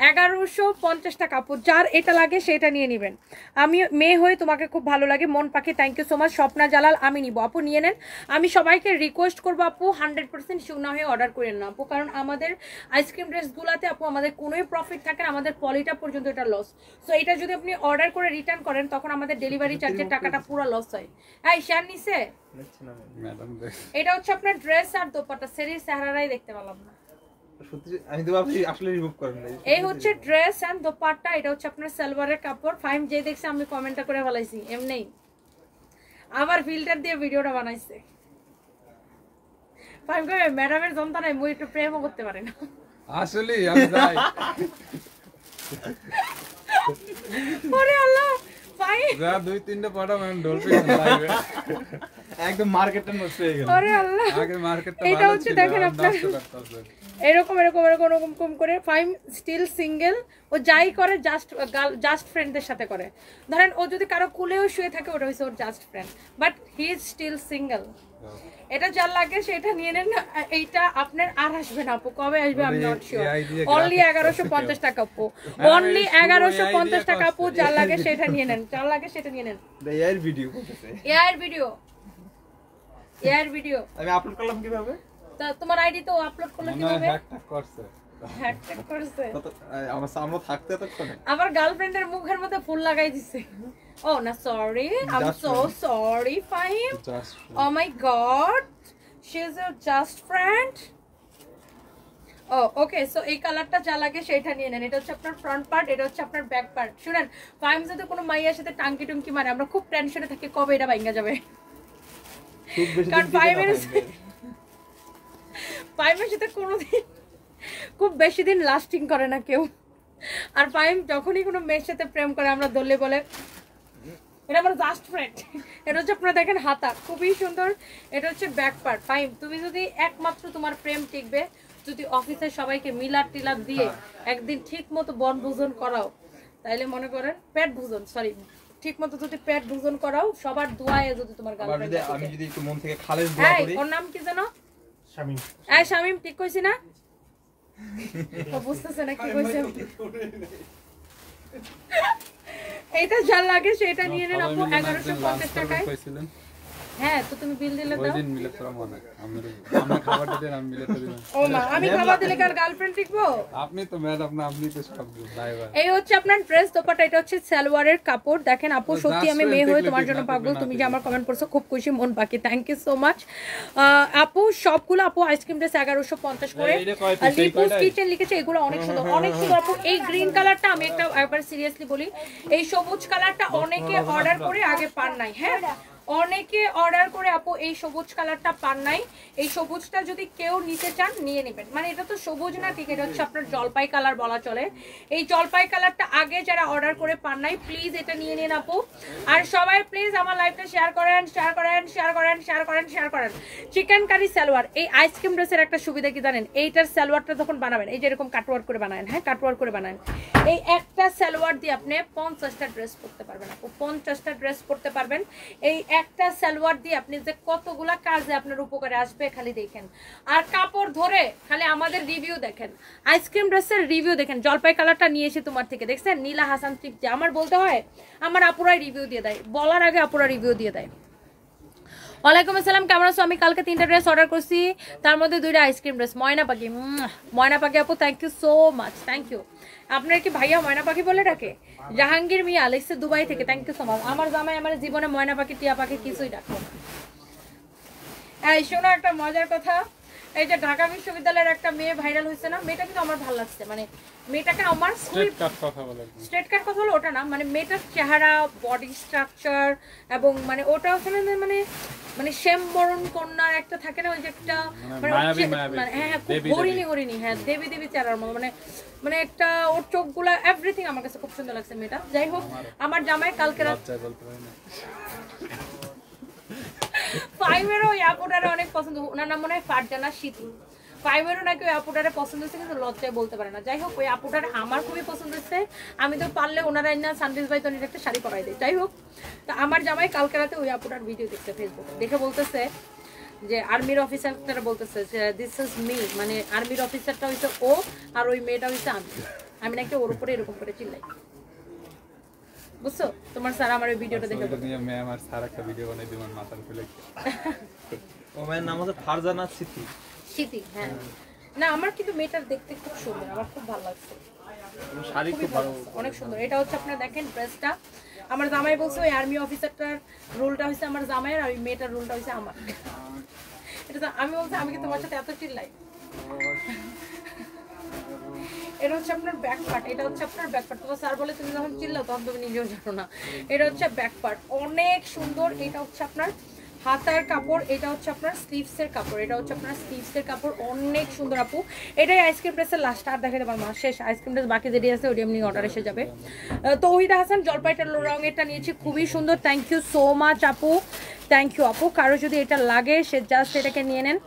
1150 টাকা আপু। যার এটা লাগে সেটা নিয়ে নেবেন। আমি মেয়ে হয়ে তোমাকে খুব ভালো লাগে মন পাখি, thank you so much. Swapna Jalal আমি নিব আপু, নিয়ে নেন। আমি সবাইকে রিকোয়েস্ট করবো আপু 100% শিওর না হয়ে অর্ডার করেন না আপু, কারণ আমাদের আইসক্রিম ড্রেসগুলোতে আপু আমাদের কোনোই প্রফিট থাকে না, আমাদের পলিটা পর্যন্ত এটা লস। সো এটা যদি আপনি অর্ডার করে রিটার্ন করেন তখন আমাদের ডেলিভারি চার্জের টাকাটা পুরো লস হয়। এই শেয়ার নিছে? এটা হচ্ছে আপনার ড্রেস আর দোপাট্টা, সেরির চেহারাই দেখতে পেলাম না। সত্যি আমি তো আপনি আসলে রিমুভ করেন নাই। এই হচ্ছে ড্রেস এন্ড দোপাট্টা, এটা হচ্ছে আপনার সালোয়ারের কাপড়। ফাইম যে দেখছে আমি কমেন্টটা করে ফেলাইছি এমনি, আবার ফিল্টার দিয়ে ভিডিওটা বানাইছে। ফাইম কই ম্যাডামের যন্ত্রণায় মই একটু প্রেমও করতে পারে না আসলে আমি যাই। ওরে আল্লাহ ফাইম যা দুই তিনটা পড়া মানে ডলফিন লাইভে একদম মার্কেটটা নষ্ট হয়ে গেল। ওরে আল্লাহ, আগে মার্কেটটা এটা ভালো হচ্ছে ছিল, দেখেন আর আপনার নষ্ট করতেছে। এরকম এরকম এরকম এরকম করে। ফাইম স্টিল সিঙ্গেল, ও যাই করে জাস্ট ফ্রেন্ডদের সাথে করে। ধরেন ও যদি কারো কুলেও শুয়ে থাকে ওটা হচ্ছে ওর just friend, but he is still single. এটা যার লাগে সেটা নিয়ে নেন। এইটা আপনার আর আসবে না আপু, কবে আসবে আমি নট শিওর। অনলি 1150 টাকা আপু, অনলি 1150 টাকা আপু। যার লাগে সেটা নিয়ে নেন, যার লাগে সেটা নিয়ে নেন। এর ভিডিও করতেছে, এর ভিডিও, এর ভিডিও আমি আপলোড করলাম কিভাবে? তা তোমার আইডি তো আপলোড করলে মনে হয় কিভাবে? হ্যাকট্যাক করছে। হ্যাকট্যাক করছে। আমার সামনে থাকতে এতক্ষণে আবার গার্লফ্রেন্ডের মুখের মধ্যে ফুল লাগাই দিছে। ও না sorry, I am so sorry Fahim. Just oh my god, she is a just friend. Oh okay, so এই কালারটা যা লাগে সেটা নিয়ে নেন। এটা হচ্ছে আপনার ফ্রন্ট পার্ট, এটা হচ্ছে আপনার ব্যাক পার্ট। শুনেন ফাহিম যদি কোনো মাইয়ার সাথে টাঙ্কি টুঙ্কি মারে আমরা খুব টেনশনে থাকি কবে এটা ভাঙা যাবে। খুব বেশি কারণ দিন ফাহিমের সাথে কোনোদিন খুব বেশি দিন লাস্টিং করে না কেউ। আর ফাহিম যখনই কোনো মেয়ের সাথে প্রেম করে আমরা দলে বলে এটা আমার জাস্ট ফ্রেন্ড। এটা হচ্ছে আপনারা দেখেন হাতা খুবই সুন্দর। এটা হচ্ছে ব্যাক পার্ট। ফাহিম তুমি যদি একমাত্র তোমার প্রেম টিকবে যদি অফিসের সবাইকে মিলার টিলার দিয়ে একদিন ঠিক মতো বনভোজন করাও, তাইলে মনে করেন পেট ভোজন, সরি ঠিক মতো যদি পেট ভোজন করাও, সবার দোয়ায় যদি তোমার গার্লফ্রেন্ড আমি যদি একটু মন থেকে খালেস দোয়া করি। ওর নাম কি জানো? শামিম। এই শামিম ঠিক কইছি না? ও বুঝতেছে না কি কইছে। এইটা যা লাগে সেটা নিয়ে নেন আপু 1150 টাকায়। হ্যাঁ তো তুমি বিল দিলে দাও। ওই দিন মিলে তোরা মনে আমরা খাবারটা দেন, আমি মিলে তো দিলাম। ও মা আমি খাবার দিলে কার গার্লফ্রেন্ড টিকবো? আপনি তো ম্যাডাম না, আপনি তো সব ড্রাইভার। এই হচ্ছে আপনার ড্রেস দোপাট্টা, এটা হচ্ছে সালোয়ারের কাপড়। দেখেন আপু সত্যি আমি মেয়ে হয়ে তোমার জন্য পাগল। তুমি যে আমার কমেন্ট করছো খুব খুশি মন পাখি, থ্যাংক ইউ সো মাচ আপু। সবগুলো আপু আইসক্রিম ড্রেস 1150 করে। আর লিপুস কিচেন লিখেছে, এগুলো অনেক সুন্দর অনেক সুন্দর আপু। এই গ্রিন কালারটা আমি একবার সিরিয়াসলি বলি, এই সবুজ কালারটা অনেকে অর্ডার করে আগে পান নাই। হ্যাঁ অনেকে অর্ডার করে আপু এই সবুজ কালারটা পান নাই, এই সবুজটা যদি কেউ নিতে চান নিয়ে নেবেন। মানে এটা তো সবুজ না ঠিক, এটা হচ্ছে আপনার জলপাই কালার বলা চলে। এই জলপাই কালারটা আগে যারা অর্ডার করে পান নাই প্লিজ এটা নিয়ে নিন আপু। আর সবাই প্লিজ আমার লাইভটা শেয়ার করেন, শেয়ার করেন, শেয়ার করেন, শেয়ার করেন, শেয়ার করেন। চিকেন কারি সালোয়ার, এই আইসক্রিম ড্রেসের একটা সুবিধা কি জানেন, এইটার সালোয়ারটা যখন বানাবেন এই যে এরকম কাটওয়ার্ক করে বানাবেন, হ্যাঁ কাটওয়ার্ক করে বানাবেন, এই একটা সালোয়ার দিয়ে আপনি 50টা ড্রেস পরতে পারবেন আপু, 50টা ড্রেস পরতে পারবেন। এই একটা সালোয়ার দিয়ে আপনি যে কতগুলা কাজে আপনার উপকারে আসবে খালি দেখেন। আর কাপড় ধরে খালি আমাদের রিভিউ দেখেন, আইসক্রিম ড্রেসের রিভিউ দেখেন। জলপাই কালারটা নিয়ে এসে তোমার থেকে দেখছেন, নীলা হাসান ঠিক যে আমার বলতে হয়, আমার আপুরাই রিভিউ দিয়ে দেয়, বলার আগে আপুরা রিভিউ দিয়ে দেয়। ওয়ালাইকুম আসসালাম, কেমন আছো? আমি কালকে 3টা ড্রেস অর্ডার করছি, তার মধ্যে 2টা আইসক্রিম ড্রেস। ময়না পাখি, ময়না পাখি আপু thank you so much, thank you. আপনার কি ভাইয়া ময়না পাখি বলে ডাকে? জাহাঙ্গীর মিয়া আলেক্সে দুবাই থেকে, থ্যাংক ইউ সো মাচ। আমার জামাই আমার জীবনে ময়না পাখি টিয়া পাখি কিছুই ডাকবো না। এই শোনো একটা মজার কথা, এই যে ঢাকা বিশ্ববিদ্যালয়ের একটা মেয়ে ভাইরাল হয়েছে না, মেয়েটা কিন্তু আমার ভালো লাগছে। মানে মেয়েটাকে আমার স্ট্রেট কাট কথা বলে, স্ট্রেট কাট কথা হলো ওটা না, মানে মেয়েটার চেহারা, বডি স্ট্রাকচার এবং মানে ওটা হচ্ছে মানে মানে শ্যাম বরণ কন্যার একটা থাকে না, ওই যে একটা মানে হ্যাঁ খুব হরিণী হরিণী, হ্যাঁ দেবী দেবী চেহারার মতো, মানে মানে একটা ওর চোখগুলা এভরিথিং আমার কাছে খুব সুন্দর লাগছে মেয়েটা। যাই হোক, আমার জামাই কালকে রাত ফাইভেরও ওই আপুটারে অনেক পছন্দ, ওনার নাম মনে হয় ফারজানা শীতল। ফাইভেরও নাকি ওই আপুটারে পছন্দ হচ্ছে, কিন্তু লজ্জায় বলতে পারে না। যাই হোক, ওই আপুটারে আমার খুবই পছন্দ হচ্ছে, আমি তো পারলে ওনারা না সানডেজ ভাই তনির একটা শাড়ি পরাই দিই। যাই হোক, তা আমার জামাই কালকে রাতে ওই আপুটার ভিডিও দেখছে ফেসবুকে, দেখে বলতেছে যে আর্মির অফিসারটা বলতেছে যে দিস ইজ মি, মানে আর্মির অফিসারটা হইছে ও আর ওই মেয়েটা হইছে আমি, আমি নাকি ওর উপরে এরকম করে চিল্লাই। বুঝছো? তোমার স্যার আমার এই ভিডিওটা দেখে নিয়ে ম্যাম আর স্যার একটা ভিডিও বানাই দিবেন মাথার ফেলে। ও মেয়ের নাম হচ্ছে ফারজানা স্মৃতি। স্মৃতি, হ্যাঁ। না আমার কিন্তু মেয়েটার দেখতে খুব সুন্দর, আমার খুব ভালো লাগছে, শাড়ি খুব ভালো, অনেক সুন্দর। এটা হচ্ছে আপনারা দেখেন ড্রেসটা, আমার জামাই বলছে ওই আর্মি অফিসারটার রোলটা হয়েছে আমার জামাইয়ের, আর ওই মেয়েটার রোলটা হয়েছে আমার। এটা তো আমি বলছি আমি কি তোমার সাথে এত চিল্লাই? এটা হচ্ছে আপনার ব্যাক পার্ট, এটা হচ্ছে আপনার ব্যাক পার্ট। তোমার স্যার বলে তুমি যখন চিল্লাও তখন তুমি নিজেও জানো না। এটা হচ্ছে ব্যাক পার্ট, অনেক সুন্দর। এটা হচ্ছে আপনার হাতার কাপড়, এটা হচ্ছে আপনার স্লিভসের কাপড়, এটা হচ্ছে আপনার স্লিভসের কাপড়, অনেক সুন্দর আপু। এটাই আইসক্রিম ড্রেসের লাস্ট, আর দেখাতে পারবো না, শেষ। আইসক্রিম ড্রেস বাকি যেটি আছে ওটি এমনি অর্ডার এসে যাবে। তো ওইটা হাসান জলপাইটার রঙেরটা নিয়েছি, খুবই সুন্দর। থ্যাংক ইউ সো মাচ আপু, থ্যাংক ইউ আপু। কারো যদি এটা লাগে সে জাস্ট এটাকে নিয়ে নেন।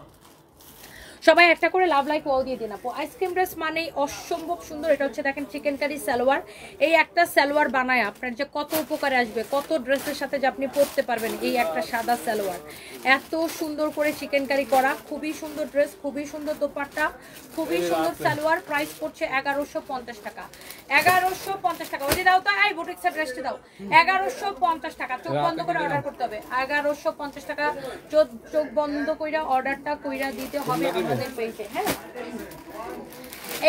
সবাই একটা করে লাভ লাইক ওয়াও দিয়ে দিন আপু। আইসক্রিম ড্রেস মানেই অসম্ভব সুন্দর। এটা হচ্ছে দেখেন চিকেন কারি সালোয়ার, এই একটা সালোয়ার বানায় আপনার যে কত উপকারে আসবে, কত ড্রেসের সাথে যে আপনি পরতে পারবেন। এই একটা সাদা সালোয়ার এত সুন্দর করে চিকেন কারি করা, খুবই সুন্দর ড্রেস, খুবই সুন্দর দোপাট্টা, খুবই সুন্দর সালোয়ার। প্রাইস পড়ছে 1150 টাকা, 1150 টাকা। ওই যে দাও তো, এই বুটিক্সের ড্রেসটা দাও, 1150 টাকা। চোখ বন্ধ করে অর্ডার করতে হবে, 1150 টাকা। চোখ বন্ধ কইরা অর্ডারটা কইরা দিতে হবে আমাদের পেজে, হ্যাঁ।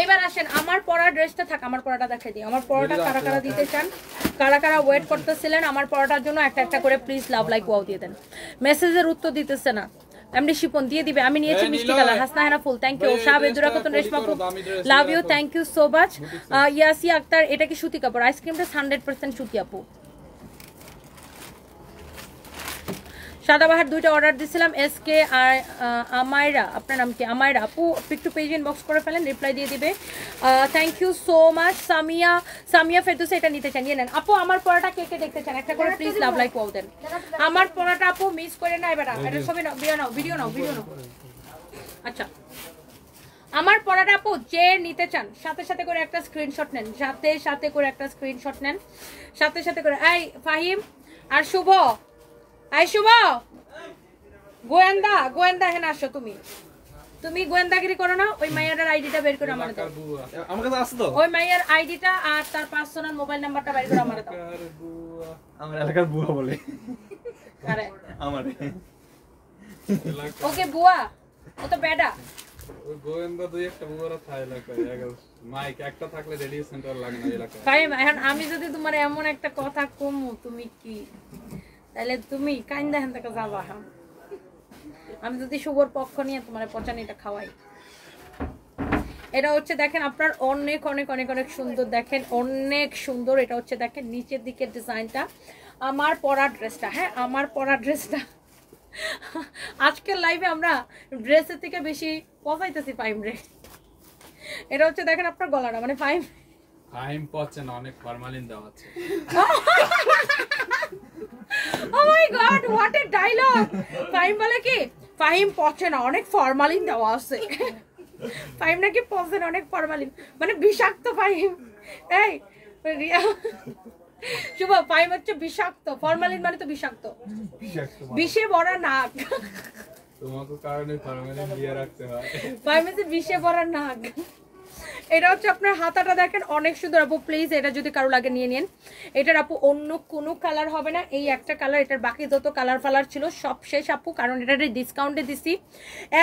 এইবার আসেন আমার পরা ড্রেসটা থাক, আমার পরাটা দেখাই দিই। আমার পরাটা কারা কারা দিতে চান, কারা কারা ওয়েট করতেছিলেন আমার পরাটার জন্য, একটা একটা করে প্লিজ লাভ লাইক ওয়াও দিয়ে দেন। মেসেজের উত্তর দিতেছে না, এমনি শিপন দিয়ে দিবে। আমি নিয়েছি মিষ্টি কালার, হাসনা হেনা ফুল, থ্যাংক ইউ। শাহবেদুরা কত রেশমা ফুল, love you, thank you so much. Yasiya Akter, এটা কি সুতি কাপড়? আইসক্রিমটা 100% সুতি আপু। সাদাবাহার 2টা অর্ডার দিয়েছিলাম, এসকে আর আমায়রা, আপনার নাম কি? আমায়রা আপু একটু পেজ ইনবক্স করে ফেলেন, রিপ্লাই দিয়ে দিবে। Thank you so much. Samia Ferdousi, এটা নিতে চান নিয়ে নেন আপু। আমার পড়াটা কে কে দেখতে চান একটা করে প্লিজ লাভ লাইক ওয়াও দেন। আমার পড়াটা আপু মিস করে না, এবার এটা সবই নাও, ভিডিও নাও। আচ্ছা, আমার পড়াটা আপু যে নিতে চান সাথে সাথে করে একটা স্ক্রিনশট নেন, সাথে সাথে করে একটা স্ক্রিনশট নেন, সাথে সাথে করে। এই ফাহিম আর শুভ, আই শুভ, গোয়েন্দা হেন আসো। তুমি গোয়েন্দাগিরি করো না, ওই মাইয়ার আইডিটা বের করে আমার দাও। আমার কাছে আছে তো, ওই মাইয়ার আইডিটা আর তার পার্সোনাল মোবাইল নাম্বারটা বের করে আমার দাও। আমার এলাকার বুয়া বলে, আরে আমারে ওকে বুয়া, ও তো বেডা। ওই গোয়েন্দা দুই একটা বুয়ারা থাকে এলাকায়, মাইক একটা থাকলে রেডিও সেন্টার লাগে না এলাকায়। ভাই এখন আমি যদি তোমার এমন একটা কথা কমু, তুমি কি তাহলে তুমি কাইন্দা হেন থেকে যাবা? আমি যদি শুভর পক্ষ নিয়ে তোমার পচানিটা খাওয়াই। এটা হচ্ছে দেখেন আপনার অনেক অনেক অনেক অনেক সুন্দর, দেখেন অনেক সুন্দর। এটা হচ্ছে দেখেন নিচের দিকের ডিজাইনটা, আমার পরা ড্রেসটা, হ্যাঁ আমার পরা ড্রেসটা। আজকের লাইভে আমরা ড্রেসের থেকে বেশি পচাইতেছি ফাইম রে। এটা হচ্ছে দেখেন আপনার গলাটা, মানে ফাইম পচে না, অনেক ফরমালিন দেওয়া আছে। Oh my god, what a dialogue! Fahim বলে কি ফাহিম পচে না, অনেক ফরমালিন দেওয়া আছে। ফাহিম নাকি পচে না, অনেক ফরমালিন, মানে বিষাক্ত ফাহিম। এই রিয়া শুভ, ফাহিম হচ্ছে বিষাক্ত, ফরমালিন মানে তো বিষাক্ত, বিষে ভরা নাক। তোমাকে কারণে ফরমালিন দিয়ে রাখতে হয়। ফাহিম হচ্ছে বিষে ভরা নাক। এটা হচ্ছে আপনার হাতাটা দেখেন অনেক সুন্দর আপু, প্লিজ এটা যদি কারো লাগে নিয়ে নিন। এটার আপু অন্য কোনো কালার হবে না, এই একটা কালার, এটার বাকি যত কালার ফালার ছিল সব শেষ আপু, কারণ এটা ডিসকাউন্টে দিছি,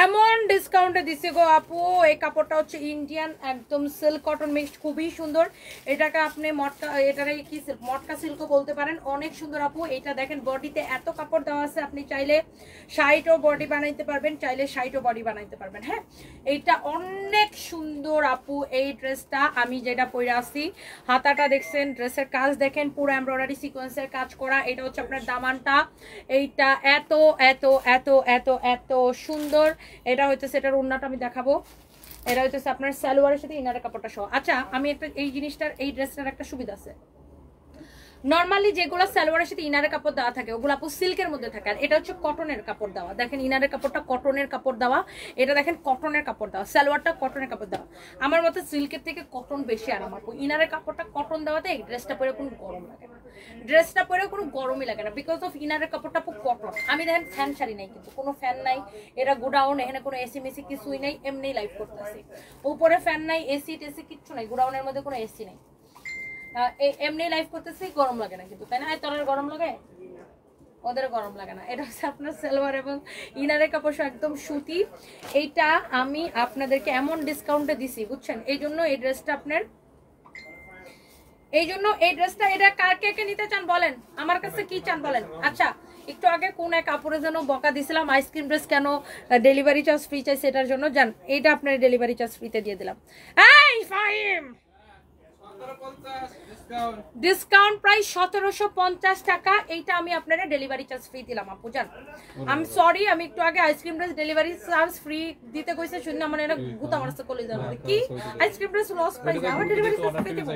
এমন ডিসকাউন্টে দিছি গো আপু। এই কাপড়টা হচ্ছে ইন্ডিয়ান একদম সিল্ক কটন মিক্সড, খুবই সুন্দর। এটাকে আপনি মটকা, এটারে কি মটকা সিল্কও বলতে পারেন, অনেক সুন্দর আপু। এটা দেখেন বডিতে এত কাপড় দেওয়া আছে, আপনি চাইলে শাড়িও বডি বানাইতে পারবেন, চাইলে শাড়িও বডি বানাইতে পারবেন। হ্যাঁ এইটা অনেক সুন্দর আপু। এই ড্রেসটা আমি যেটা পরে আছি, হাতাটা দেখছেন, ড্রেসের কাজ দেখেন, পুরো এমব্রয়ডারি সিকোয়েন্সের কাজ করা। এটা হচ্ছে আপনার দামানটা, এইটা এত এত এত এত এত সুন্দর। এটা হচ্ছে সেটার ওড়নাটা আমি দেখাবো। এটা হচ্ছে আপনার সালোয়ারের সাথে ইনারের কাপড়টা সহ। আচ্ছা আমি একটা, এই জিনিসটার, এই ড্রেসটার একটা সুবিধা আছে, নর্মালি যেগুলো সালোয়ারের সাথে ইনারের কাপড় দেওয়া থাকে ওগুলো আপু সিল্কের মধ্যে থাকে, আর এটা হচ্ছে কটনের কাপড় দেওয়া। দেখেন ইনারের কাপড়টা কটনের কাপড় দেওয়া, এটা দেখেন কটনের কাপড় দেওয়া, সালোয়ারটা কটনের কাপড় দেওয়া। আমার মতে সিল্কের থেকে কটন বেশি আরাম আপু। ইনারের কাপড়টা কটন দেওয়াতে এই ড্রেসটা পরে কোনো গরম লাগে না, ড্রেসটা পরে কোনো গরমই লাগে না, বিকজ অফ ইনারের কাপড়টা আপু কটন। আমি দেখেন ফ্যান শাড়ি নাই, কিন্তু কোনো ফ্যান নাই, এটা গোডাউন, এখানে কোনো এসি মেসি কিছুই নাই, এমনি লাইভ করতেছি, উপরে ফ্যান নাই, এসি টেসি কিচ্ছু নাই, গোডাউনের মধ্যে কোনো এসি নাই, এমনি লাইভ করতেছি, গরম লাগে না কিন্তু, তাই না? তোর গরম লাগে, ওদের গরম লাগে না। এটা হচ্ছে আপনার সালোয়ার এবং ইনারের কাপড় একদম সুতি। এইটা আমি আপনাদেরকে এমন ডিসকাউন্টে দিছি বুঝছেন, এই জন্য এই ড্রেসটা আপনার, এই জন্য এই ড্রেসটা, এটা কার কে কে নিতে চান বলেন, আমার কাছে কি চান বলেন। আচ্ছা একটু আগে কোন এক কাপড়ে যেন বকা দিছিলাম, আইসক্রিম ড্রেস কেন ডেলিভারি চার্জ ফ্রি চাই সেটার জন্য, জান এইটা আপনার ডেলিভারি চার্জ ফ্রিতে দিয়ে দিলাম। এই ফাহিম ডিসকাউন্ট প্রাইস 1750 টাকা, এইটা আমি আপনারা ডেলিভারি চার্জ ফ্রি দিলাম আপু জান। আমি সরি, আমি একটু আগে ice cream dress delivery charge free দিতে কইছে, শুনে আমার এটা গুতা মারছে কলেজের মধ্যে, কি আইসক্রিম ড্রেস লস প্রাইস, আমার ডেলিভারি চার্জ ফ্রি দিব।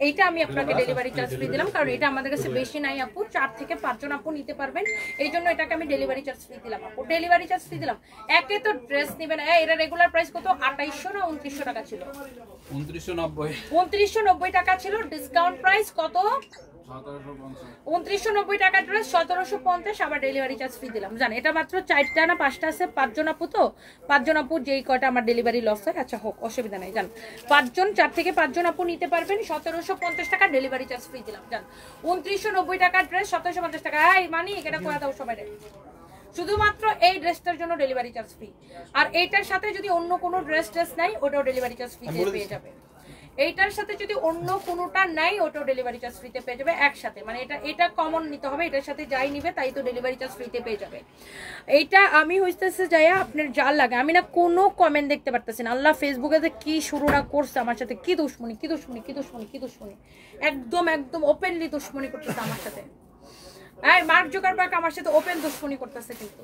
এইটা আমি আপনাকে ডেলিভারি চার্জ ফ্রি দিলাম, কারণ এটা আমাদের কাছে বেশি নাই আপু, 4 থেকে 5 জন আপু নিতে পারবেন, এই জন্য এটাকে আমি ডেলিভারি চার্জ ফ্রি দিলাম আপু, ডেলিভারি চার্জ ফ্রি দিলাম। একে তো ড্রেস নেবেন, এটা রেগুলার প্রাইস কত 2800 না 2900 টাকা ছিল, 2990 টাকা ছিল, ডিসকাউন্ট প্রাইস কত 2990 টাকা ড্রেস 1750, আবার ডেলিভারি চার্জ ফ্রি দিলাম জান। এটা মাত্র 4টা না 5টা আছে, 5 জন আপু, তো 5 জন আপু যেই কয়টা আমার ডেলিভারি লস হয়, আচ্ছা হোক অসুবিধা নাই জান, 5 জন, 4 থেকে 5 জন আপু নিতে পারবেন, 1750 টাকা ডেলিভারি চার্জ ফ্রি দিলাম জান। 2990 টাকা ড্রেস 1750 টাকা, এই মানি এটা কোয়া দাও সবাই, শুধুমাত্র এই ড্রেসটার জন্য ডেলিভারি চার্জ ফ্রি। আর এইটার সাথে যদি অন্য কোনো ড্রেস নাই ওটাও ডেলিভারি চার্জ ফ্রিতে পেয়ে যাবে, এইটার সাথে যদি অন্য কোনোটা নাই ওটাও ডেলিভারি চার্জ ফ্রিতে পেয়ে যাবে একসাথে, মানে এটা কমন নিতে হবে, এটার সাথে যাই নিবে তাই তো ডেলিভারি চার্জ ফ্রিতে পেয়ে যাবে। এইটা আমি হইতেছে যাইয়া আপনার যা লাগে, আমি না কোনো কমেন্ট দেখতে পারতেছি না, আল্লাহ ফেসবুকে যে কি শুরুটা করছে আমার সাথে, কি দুশ্মনী কি দুশ্মনী কি দুশ্মনী কি দুশ্মনী, একদম একদম ওপেনলি দুশ্মনী করতেছে আমার সাথে। হ্যাঁ মার্ক জুকারবার্গ আমার সাথে ওপেন দুশ্মনী করতেছে কিন্তু,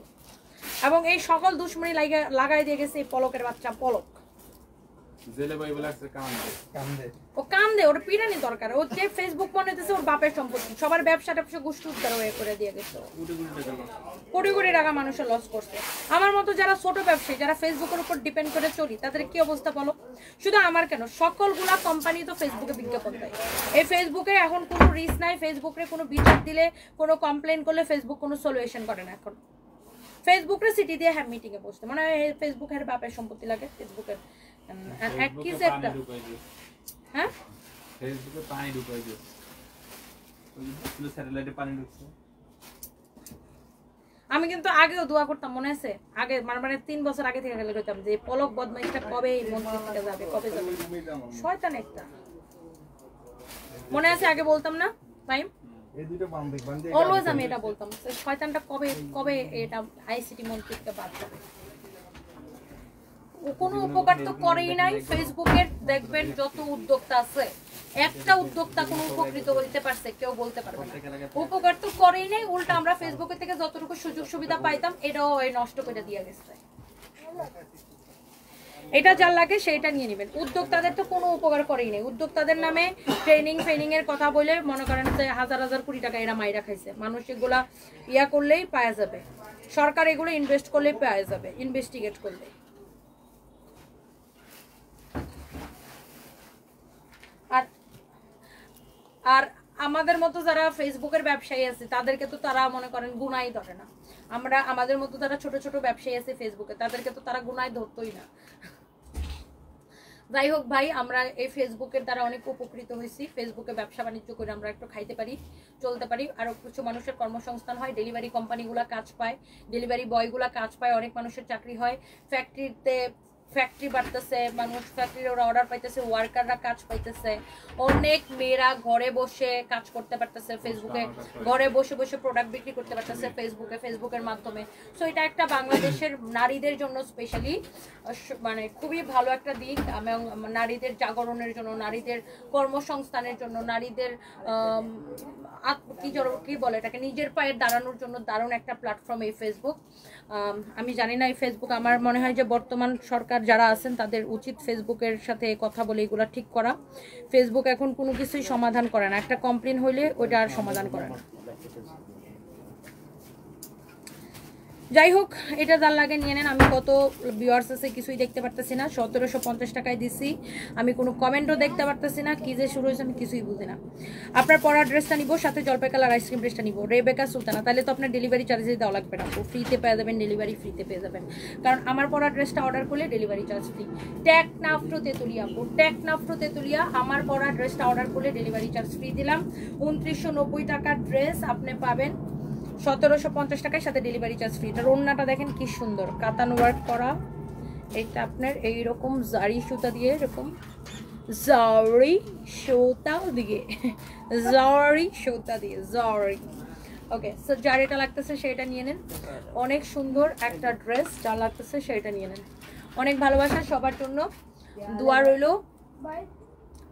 এবং এই সকল দুশ্মনী লাগাই দিয়ে গেছে এই পলকের বাচ্চা পলক। ও কান্দে, ওর পিড়ানি দরকার, ও যে ফেসবুক মনে হইতেছে ওর বাপের সম্পত্তি, সবার ব্যবসা ট্যাবসা গোষ্ঠী উদ্ধার হয়ে করে দিয়ে গেছে, কোটি কোটি টাকা মানুষের লস করছে। আমার মতো যারা ছোট ব্যবসায়ী, যারা ফেসবুকের উপর ডিপেন্ড করে চলি, তাদের কি অবস্থা বলো? শুধু আমার কেন, সকলগুলা কোম্পানি তো ফেসবুকে বিজ্ঞাপন দেয়। এই ফেসবুকে এখন কোনো রিস্ক নাই, ফেসবুকে কোনো বিচার দিলে, কোনো কমপ্লেন করলে ফেসবুক কোনো সলিউশন করে না এখন। ফেসবুকের সিটি দিয়ে হ্যাঁ মিটিং এ বসতে, মানে ফেসবুকের বাপের সম্পত্তি লাগে ফেসবুকের এক কি একটা, হ্যাঁ ফেসবুকে পানি ঢুকাই দিও, ওই স্যাটেলাইটে পানি ঢুকছে। আমি কিন্তু আগেও দোয়া করতাম, মনে আছে আগে, মানে 3 বছর আগে থেকে গেলে কইতাম যে পলক বদমাইশটা কবে এই মন্দির থেকে যাবে, কবে যাবে, শয়তান একটা, মনে আছে আগে বলতাম না ভাই, অলওয়েজ আমি এটা বলতাম শয়তানটা কবে কবে এটা আইসিটি মন্ত্রী থেকে বাদ যাবে। কোনো উপকার তো করেই নাই। ফেসবুকের দেখবেন যত উদ্যোক্তা আছে, একটা উদ্যোক্তা কোনো উপকৃত হইতে পারছে কেউ বলতে পারবে না। উপকার তো করেই নাই, উল্টা আমরা ফেসবুকে থেকে যতটুকু সুযোগ সুবিধা পাইতাম এটাও নষ্ট করে দিয়ে গেছে। এটা যার লাগে সেটা নিয়ে নেবেন। উদ্যোক্তাদের তো কোনো উপকার করেই নেই। উদ্যোক্তাদের নামে ট্রেনিং এর কথা বলে মনে করেন যে হাজার হাজার কোটি টাকা এরা মাইরা খাইছে। মানুষ এগুলা ইয়া করলেই পাওয়া যাবে, সরকার এগুলো ইনভেস্ট করলেই পাওয়া যাবে, ইনভেস্টিগেট করলে। আর আর আমাদের মতো যারা ফেসবুকের ব্যবসায়ী আছে তাদেরকে তো তারা মনে করেন গুনাই ধরে না। আমরা আমাদের মতো যারা ছোট ছোট ব্যবসায়ী আছে ফেসবুকে, তাদেরকে তো তারা গুনাই ধরতোই না। যাই হোক ভাই, আমরা এই ফেসবুকের দ্বারা অনেক উপকৃত হয়েছি। ফেসবুকে ব্যবসা বাণিজ্য করে আমরা একটু খাইতে পারি, চলতে পারি, আরো কিছু মানুষের কর্মসংস্থান হয়, ডেলিভারি কোম্পানিগুলা কাজ পায়, ডেলিভারি বয়গুলা কাজ পায়, অনেক মানুষের চাকরি হয়, ফ্যাক্টরি বাড়তেছে, মানুষ ফ্যাক্টরির ওরা অর্ডার পাইতেছে, ওয়ার্কাররা কাজ পাইতেছে, অনেক মেয়েরা ঘরে বসে কাজ করতে পারতেছে ফেসবুকে, ঘরে বসে বসে প্রোডাক্ট বিক্রি করতে পারতেছে ফেসবুকের মাধ্যমে। সো এটা একটা বাংলাদেশের নারীদের জন্য স্পেশালি মানে খুবই ভালো একটা দিক, এবং নারীদের জাগরণের জন্য, নারীদের কর্মসংস্থানের জন্য, নারীদের কি বলে এটাকে, নিজের পায়ে দাঁড়ানোর জন্য দারুণ একটা প্ল্যাটফর্ম এই ফেসবুক। আমি জানি না এই ফেসবুক, আমার মনে হয় যে বর্তমান সরকার যারা আছেন তাদের উচিত ফেসবুকের সাথে কথা বলে এগুলো ঠিক করা। ফেসবুক এখন কোনো কিছুই সমাধান করে না, একটা কমপ্লেন হইলে ওইটা আর সমাধান করে না। যাই হোক, এটা যার লাগে নিয়ে নেন। আমি কত ভিউয়ার্স আছে কিছুই দেখতে পারতেছি না, 1750 টাকায় দিছি, আমি কোনো কমেন্টও দেখতে পারতেছি না, কি যে শুরু হয়েছে আমি কিছুই বুঝি না। আপনার পরা ড্রেসটা নিব, সাথে জলপাই কালার আইসক্রিম ড্রেসটা নিব, রেবেকা সুলতানা, তাহলে তো আপনার ডেলিভারি চার্জেস দেওয়া লাগবে না, ফ্রিতে পেয়ে যাবেন, ডেলিভারি ফ্রিতে পেয়ে যাবেন। কারণ আমার পরা ড্রেসটা অর্ডার করলে ডেলিভারি চার্জ ফ্রি। টেকনাফ্রো তেতুলিয়া আপু, টেকনাফ্রো তেতুলিয়া, আমার পরা ড্রেসটা অর্ডার করলে ডেলিভারি চার্জ ফ্রি দিলাম। 2990 টাকার ড্রেস আপনি পাবেন 1750 টাকায়, সাথে ডেলিভারি চার্জ ফ্রি। এটা ওড়নাটা দেখেন কি সুন্দর, কাতান ওয়ার্ক করা, এটা আপনার এইরকম জারি সুতা দিয়ে, এরকম জারি সুতা দিয়ে জারি। ওকে, সো যার এটা লাগতেছে সেটা নিয়ে নেন। অনেক সুন্দর একটা ড্রেস, যা লাগতেছে সেটা নিয়ে নেন। অনেক ভালোবাসা সবার জন্য, দোয়া রইলো।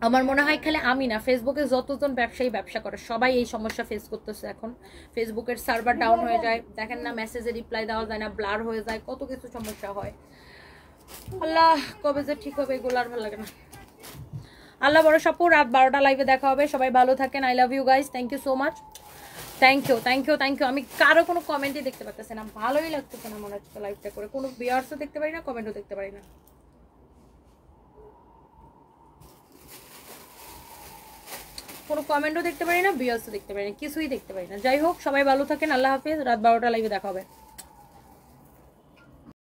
আমার মনে হয় খালি আমি না, ফেসবুকে যতজন ব্যবসায়ী ব্যবসা করে সবাই এই সমস্যা ফেস করতেছে এখন। ফেসবুকের সার্ভার ডাউন হয়ে যায়, দেখেন না, মেসেজে রিপ্লাই দেওয়া যায় না, ব্লার হয়ে যায়, কত কিছু সমস্যা হয়। আল্লাহ কবে যে ঠিক হবে এগুলো আর ভালো লাগে না। আল্লাহ বড় সাপু, রাত 12টা লাইভে দেখা হবে। সবাই ভালো থাকেন। I love you guys, thank you so much, thank you. আমি কারো কোনো কমেন্টই দেখতে পাচ্ছি না, ভালোই লাগতেছে না মনে হচ্ছে লাইভটা করে, কোনো ভিউয়ার্সও দেখতে পারি না, কমেন্টও দেখতে পারি না, কোনো কমেন্টও দেখতে পারি না, ভিউয়ার্সও দেখতে পারি না, কিছুই দেখতে পারি না। যাই হোক, সবাই ভালো থাকেন, আল্লাহ হাফেজ, রাত 12টা লাইভে দেখা হবে।